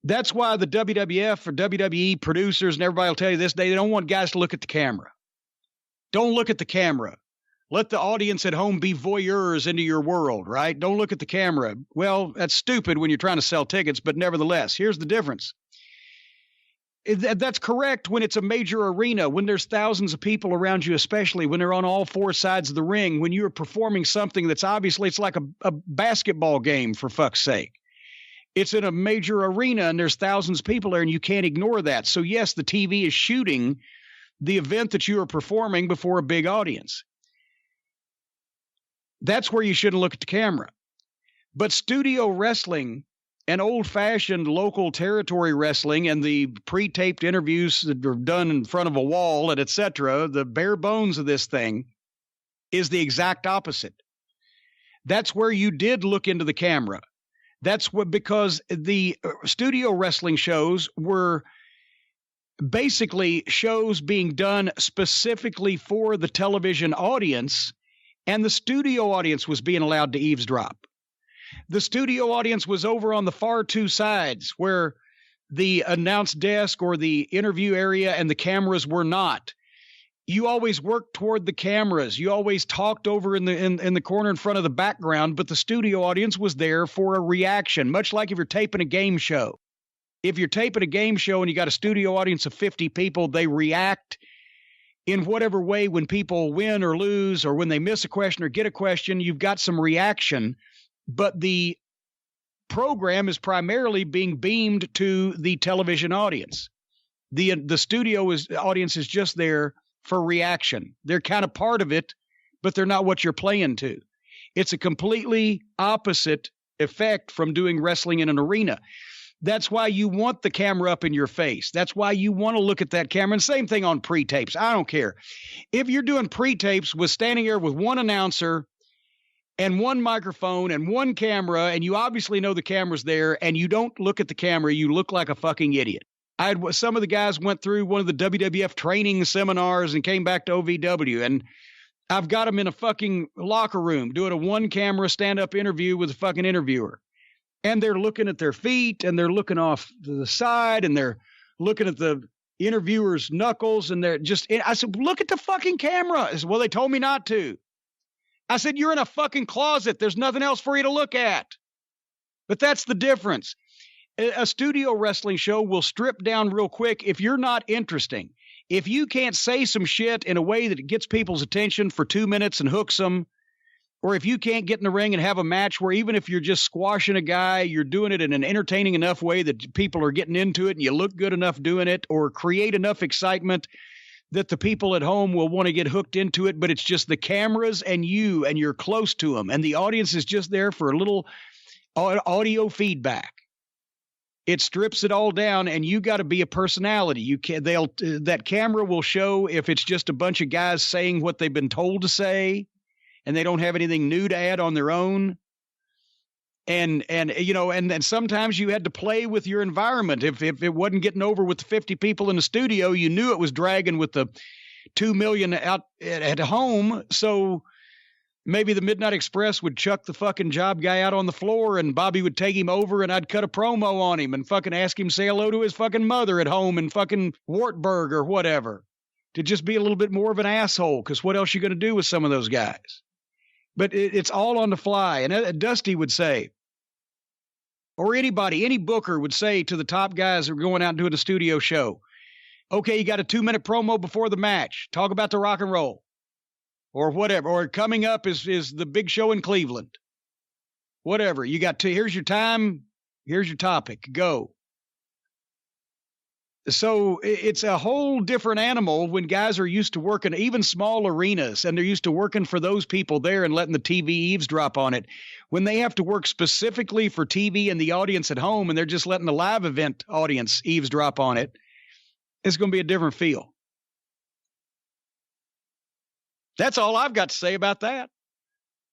That's why the WWF or WWE producers and everybody will tell you this, they don't want guys to look at the camera. Don't look at the camera. Let the audience at home be voyeurs into your world, right? Don't look at the camera. Well, that's stupid when you're trying to sell tickets, but nevertheless, here's the difference. That's correct when it's a major arena, when there's thousands of people around you, especially when they're on all four sides of the ring, when you're performing something that's obviously, it's like a basketball game, for fuck's sake. It's in a major arena and there's thousands of people there and you can't ignore that. So yes, the TV is shooting the event that you are performing before a big audience. That's where you shouldn't look at the camera. But studio wrestling and old-fashioned local territory wrestling and the pre-taped interviews that are done in front of a wall and et cetera, the bare bones of this thing is the exact opposite. That's where you did look into the camera. That's because the studio wrestling shows were basically shows being done specifically for the television audience, and the studio audience was being allowed to eavesdrop. The studio audience was over on the far two sides where the announce desk or the interview area and the cameras were not. You always worked toward the cameras. You always talked over in the corner in front of the background, but the studio audience was there for a reaction, much like if you're taping a game show. If you're taping a game show and you got a studio audience of 50 people, they react in whatever way when people win or lose or when they miss a question or get a question. You've got some reaction, but the program is primarily being beamed to the television audience. The studio audience is just there for reaction. They're kind of part of it, but they're not what you're playing to. It's a completely opposite effect from doing wrestling in an arena. That's why you want the camera up in your face. That's why you want to look at that camera. And same thing on pre-tapes. I don't care. If you're doing pre-tapes with standing there with one announcer and one microphone and one camera, and you obviously know the camera's there, and you don't look at the camera, you look like a fucking idiot. Some of the guys went through one of the WWF training seminars and came back to OVW, and I've got them in a fucking locker room doing a one-camera stand-up interview with a fucking interviewer. And they're looking at their feet, and they're looking off to the side, and they're looking at the interviewer's knuckles, and I said, look at the fucking camera. I said, well, they told me not to. I said, you're in a fucking closet. There's nothing else for you to look at. But that's the difference. A studio wrestling show will strip down real quick if you're not interesting. If you can't say some shit in a way that gets people's attention for 2 minutes and hooks them, or if you can't get in the ring and have a match where even if you're just squashing a guy, you're doing it in an entertaining enough way that people are getting into it and you look good enough doing it, or create enough excitement that the people at home will want to get hooked into it, but it's just the cameras and you, and you're close to them, and the audience is just there for a little audio feedback. It strips it all down, and you got to be a personality. That camera will show if it's just a bunch of guys saying what they've been told to say, and they don't have anything new to add on their own. And sometimes you had to play with your environment. If it wasn't getting over with the 50 people in the studio, you knew it was dragging with the 2 million out at home. So maybe the Midnight Express would chuck the fucking job guy out on the floor, and Bobby would take him over, and I'd cut a promo on him and fucking ask him to say hello to his fucking mother at home in fucking Wartburg or whatever, to just be a little bit more of an asshole, because what else are you going to do with some of those guys? But it's all on the fly. And Dusty would say, or anybody, any booker would say to the top guys that are going out and doing a studio show, okay, you got a 2-minute promo before the match. Talk about the rock and roll. Or whatever, or coming up is the big show in Cleveland. Whatever, you got here's your time, here's your topic, go. So it's a whole different animal when guys are used to working even small arenas, and they're used to working for those people there and letting the TV eavesdrop on it. When they have to work specifically for TV and the audience at home, and they're just letting the live event audience eavesdrop on it, it's going to be a different feel. That's all I've got to say about that.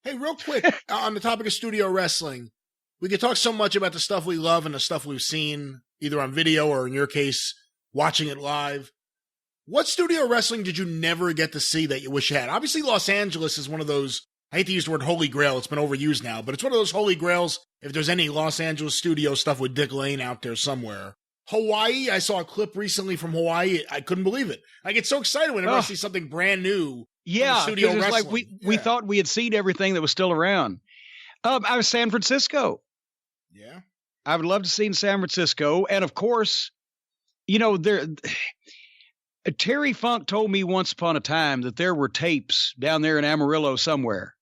Hey, real quick, on the topic of studio wrestling, we could talk so much about the stuff we love and the stuff we've seen, either on video or, in your case, watching it live. What studio wrestling did you never get to see that you wish you had? Obviously, Los Angeles is one of those, I hate to use the word holy grail, it's been overused now, but it's one of those holy grails if there's any Los Angeles studio stuff with Dick Lane out there somewhere. Hawaii, I saw a clip recently from Hawaii. I couldn't believe it. I get so excited whenever I see something brand new. Yeah, because it's like we thought we had seen everything that was still around. I was San Francisco. Yeah. I would love to see in San Francisco. And of course, Terry Funk told me once upon a time that there were tapes down there in Amarillo somewhere.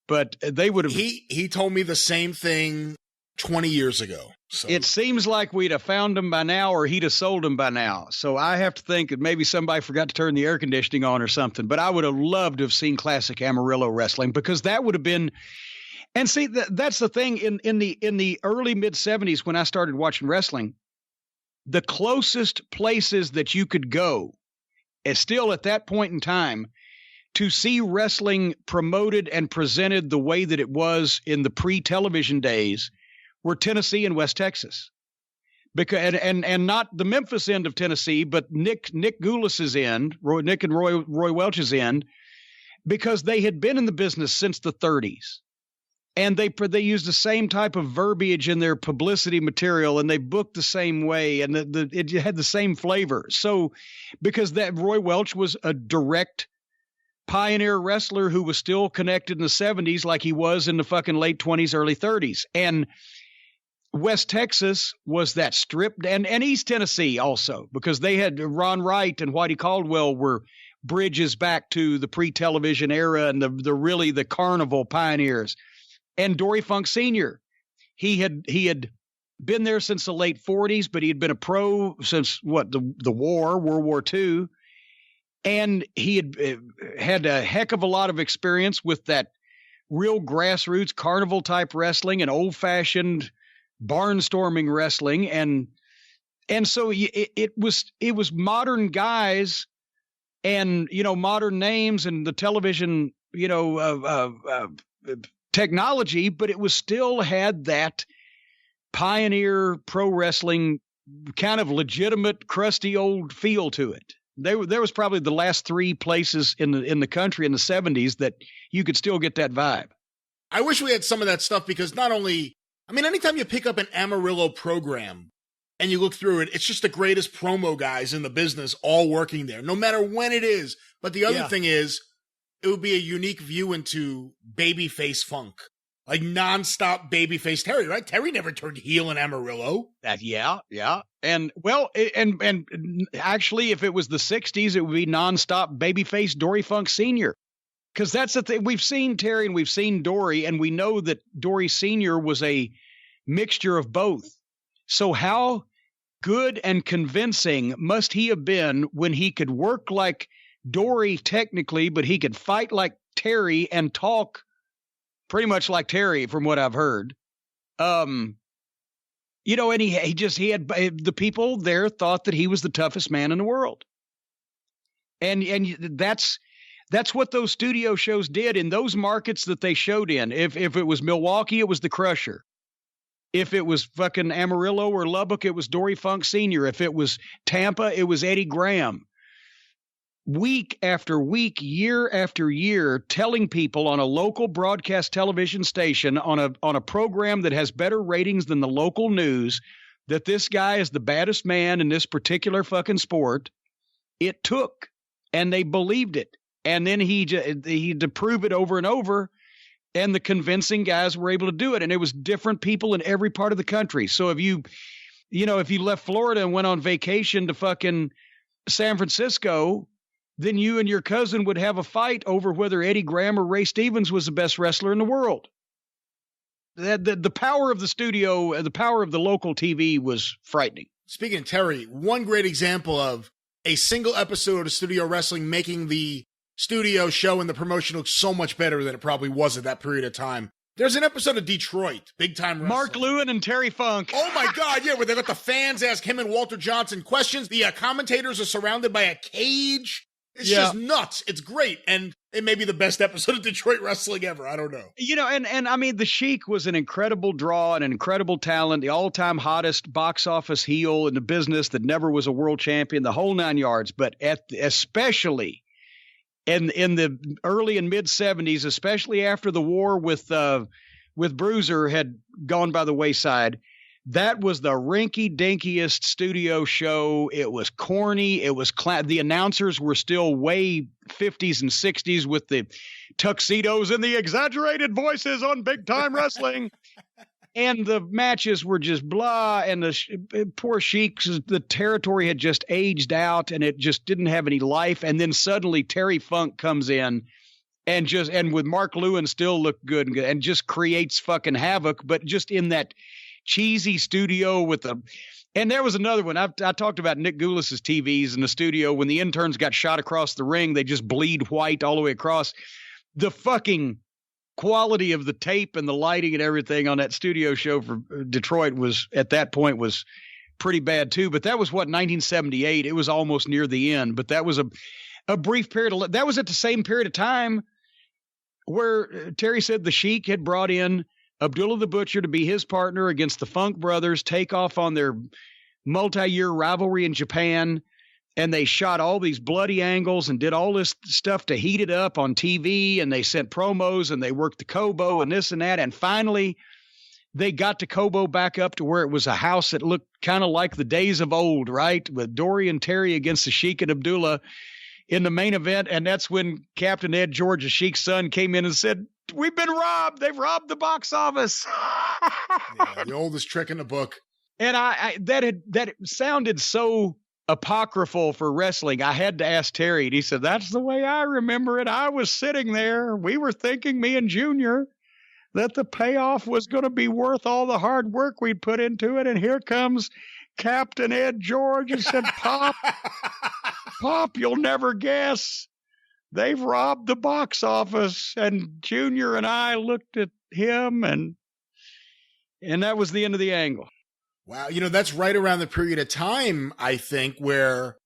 But they would have... He told me the same thing 20 years ago. So. It seems like we'd have found them by now, or he'd have sold them by now. So I have to think that maybe somebody forgot to turn the air conditioning on or something. But I would have loved to have seen classic Amarillo wrestling, because that would have been. And see, that's the thing in the early mid 70s when I started watching wrestling, the closest places that you could go, is still at that point in time, to see wrestling promoted and presented the way that it was in the pre-television days, were Tennessee and West Texas, because and not the Memphis end of Tennessee, but Nick Goulas's end, Nick and Roy Welch's end, because they had been in the business since the 30s, And they used the same type of verbiage in their publicity material, and they booked the same way, and it had the same flavor. So, because that Roy Welch was a direct pioneer wrestler who was still connected in the 70s like he was in the fucking late 20s, early 30s. And West Texas was that strip, and East Tennessee also, because they had Ron Wright and Whitey Caldwell were bridges back to the pre-television era and the carnival pioneers. And Dory Funk Sr., he had been there since the late 40s, but he had been a pro since the war, World War II. And he had a heck of a lot of experience with that real grassroots carnival type wrestling and old fashioned barnstorming wrestling. And so it was modern guys and, modern names and the television, technology, but it was still had that pioneer pro wrestling kind of legitimate, crusty old feel to it. There was probably the last three places in the country in the 70s that you could still get that vibe. I wish we had some of that stuff because anytime you pick up an Amarillo program and you look through it, it's just the greatest promo guys in the business all working there, no matter when it is. But the other thing is, it would be a unique view into babyface funk, like nonstop babyface Terry, right? Terry never turned heel in Amarillo. Yeah. And actually, if it was the 60s, it would be nonstop babyface Dory Funk Sr. Because that's the thing. We've seen Terry and we've seen Dory, and we know that Dory Sr. was a mixture of both. So how good and convincing must he have been when he could work like Dory technically, but he could fight like Terry and talk pretty much like Terry from what I've heard. And he had the people there thought that he was the toughest man in the world. And that's what those studio shows did in those markets that they showed in. If it was Milwaukee, it was the Crusher. If it was fucking Amarillo or Lubbock, it was Dory Funk Sr. If it was Tampa, it was Eddie Graham. Week after week, year after year, telling people on a local broadcast television station on a program that has better ratings than the local news that this guy is the baddest man in this particular fucking sport. It took, and they believed it. And then he had to prove it over and over, and the convincing guys were able to do it. And it was different people in every part of the country. So if you left Florida and went on vacation to fucking San Francisco, then you and your cousin would have a fight over whether Eddie Graham or Ray Stevens was the best wrestler in the world. The power of the studio, the power of the local TV was frightening. Speaking of Terry, one great example of a single episode of studio wrestling making the studio show and the promotion look so much better than it probably was at that period of time. There's an episode of Detroit, big time wrestling. Mark Lewin and Terry Funk. Oh my God, yeah, where they let the fans ask him and Walter Johnson questions. The commentators are surrounded by a cage. It's just nuts. It's great. And it may be the best episode of Detroit wrestling ever. I don't know. And I mean, the Sheik was an incredible draw and an incredible talent, the all-time hottest box office heel in the business that never was a world champion, the whole 9 yards. But especially in the early and mid 70s, especially after the war with Bruiser had gone by the wayside, that was the rinky-dinkiest studio show. It was corny. It was the announcers were still way 50s and 60s with the tuxedos and the exaggerated voices on big-time wrestling. And the matches were just blah. And the poor Sheik, the territory had just aged out, and it just didn't have any life. And then suddenly Terry Funk comes in and with Mark Lewin still looked good and just creates fucking havoc, but just in that cheesy studio and there was another one. I talked about Nick Goulis's TVs in the studio. When the interns got shot across the ring, they just bleed white all the way across. The fucking quality of the tape and the lighting and everything on that studio show for Detroit was at that point was pretty bad too. But that was 1978. It was almost near the end, but that was a brief period. That was at the same period of time where Terry said the Sheik had brought in Abdullah the Butcher to be his partner against the Funk brothers, take off on their multi-year rivalry in Japan. and they shot all these bloody angles and did all this stuff to heat it up on TV, and they sent promos and they worked the Kobo and this and that. And finally, they got the Kobo back up to where it was a house that looked kind of like the days of old, right? With Dorian Terry against the Sheik and Abdullah in the main event. And that's when Captain Ed George, the Sheik's son, came in and said, "We've been robbed. They've robbed the box office." Yeah, the oldest trick in the book. And that sounded so apocryphal for wrestling. I had to ask Terry, and he said, "That's the way I remember it. I was sitting there. We were thinking, me and Junior, that the payoff was going to be worth all the hard work we'd put into it. And here comes Captain Ed George and said, 'Pop, Pop, you'll never guess. They've robbed the box office.'" And Junior and I looked at him, and that was the end of the angle. Wow. That's right around the period of time, I think, where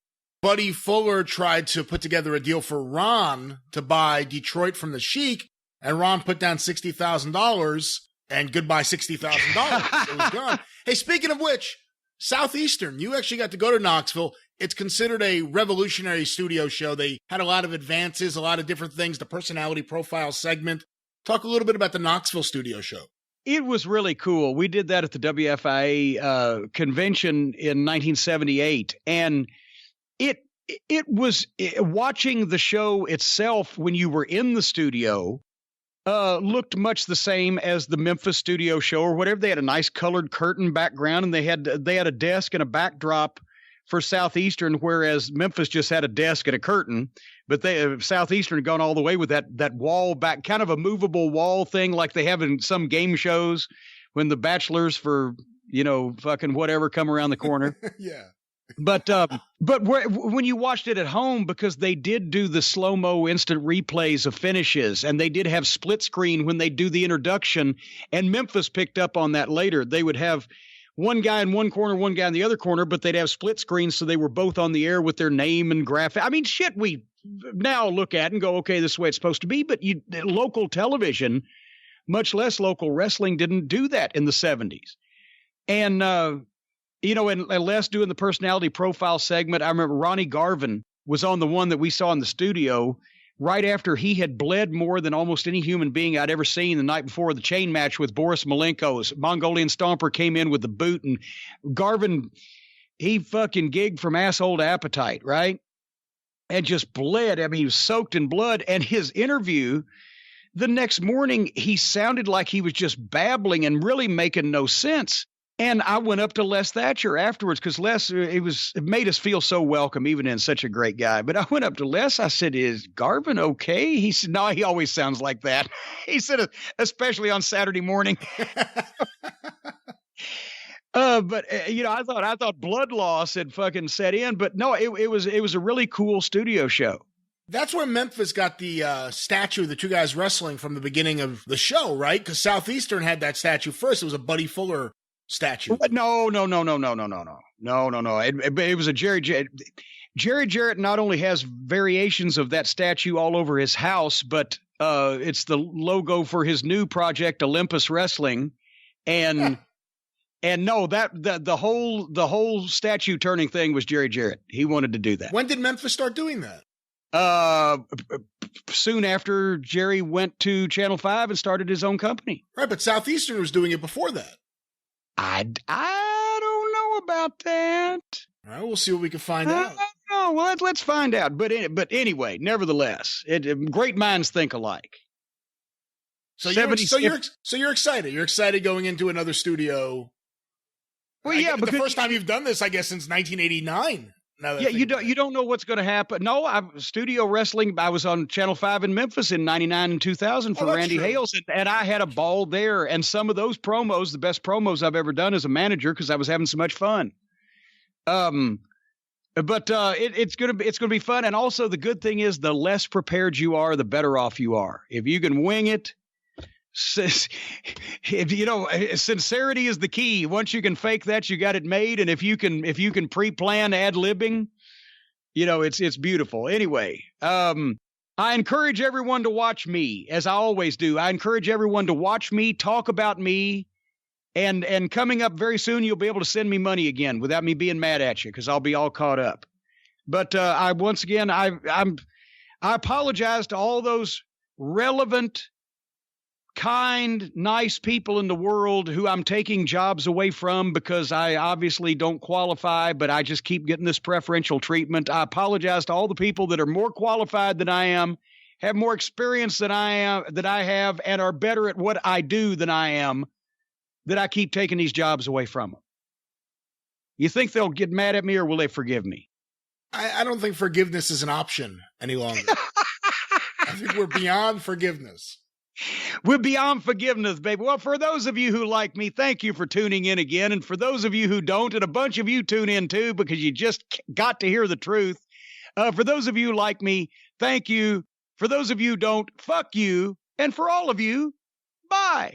Buddy Fuller tried to put together a deal for Ron to buy Detroit from the Sheik, and Ron put down $60,000, and goodbye $60,000. It was gone. Hey, speaking of which, Southeastern, you actually got to go to Knoxville. It's considered a revolutionary studio show. They had a lot of advances, a lot of different things, the personality profile segment. Talk a little bit about the Knoxville studio show. It was really cool. We did that at the WFIA convention in 1978. And it was watching the show itself when you were in the studio looked much the same as the Memphis studio show or whatever. They had a nice colored curtain background, and they had a desk and a backdrop for Southeastern, whereas Memphis just had a desk and a curtain. But Southeastern had gone all the way with that wall back, kind of a movable wall thing like they have in some game shows when the bachelors for, fucking whatever come around the corner. Yeah. But when you watched it at home, because they did do the slow-mo instant replays of finishes, and they did have split screen when they do the introduction, and Memphis picked up on that later. They would have one guy in one corner, one guy in the other corner, but they'd have split screens so they were both on the air with their name and graphic. I mean, shit we now look at and go, okay, this is the way it's supposed to be. But local television, much less local wrestling, didn't do that in the 70s. And, and Les doing the personality profile segment, I remember Ronnie Garvin was on the one that we saw in the studio right after he had bled more than almost any human being I'd ever seen the night before the chain match with Boris Malenko's Mongolian Stomper came in with the boot, and Garvin, he fucking gigged from asshole to appetite, right? And just bled. I mean, he was soaked in blood. And his interview the next morning, he sounded like he was just babbling and really making no sense. And I went up to Les Thatcher afterwards because Les, it made us feel so welcome, even in such a great guy. But I went up to Les. I said, "Is Garvin okay?" He said, "No, he always sounds like that." He said, especially on Saturday morning. But I thought blood loss had fucking set in. But no, it was a really cool studio show. That's where Memphis got the statue of the two guys wrestling from the beginning of the show, right? Because Southeastern had that statue first. It was a Buddy Fuller statue. No. It was a Jerry Jarrett. Jerry Jarrett not only has variations of that statue all over his house, but it's the logo for his new project, Olympus Wrestling. And no, the whole statue turning thing was Jerry Jarrett. He wanted to do that. When did Memphis start doing that? Soon after Jerry went to Channel 5 and started his own company. Right, but Southeastern was doing it before that. I don't know about that. All right, we'll see what we can find out. No, well, let's find out. But anyway, nevertheless, great minds think alike. So you're excited. You're excited going into another studio. Well, yeah, because the first time you've done this, I guess, since 1989. Yeah, you don't know what's going to happen. No, studio wrestling. I was on Channel 5 in Memphis in 99 and 2000 for Randy Hales, and I had a ball there. And some of those promos, the best promos I've ever done as a manager, because I was having so much fun. But it's gonna be fun. And also the good thing is, the less prepared you are, the better off you are. If you can wing it, sincerity is the key. Once you can fake that, you got it made. And if you can pre-plan ad-libbing, it's beautiful. Anyway, I encourage everyone to watch me, as I always do. I encourage everyone to watch me, talk about me, and coming up very soon, you'll be able to send me money again without me being mad at you, because I'll be all caught up. But I once again, I apologize to all those relevant, kind, nice people in the world who I'm taking jobs away from because I obviously don't qualify, but I just keep getting this preferential treatment. I apologize to all the people that are more qualified than I am, have more experience than I have, and are better at what I do than I am, that I keep taking these jobs away from them. You think they'll get mad at me, or will they forgive me? I don't think forgiveness is an option any longer. I think we're beyond forgiveness. We're beyond forgiveness, baby. Well, for those of you who like me, thank you for tuning in again. And for those of you who don't, and a bunch of you tune in too, because you just got to hear the truth. For those of you who like me, thank you. For those of you who don't, fuck you. And for all of you, bye.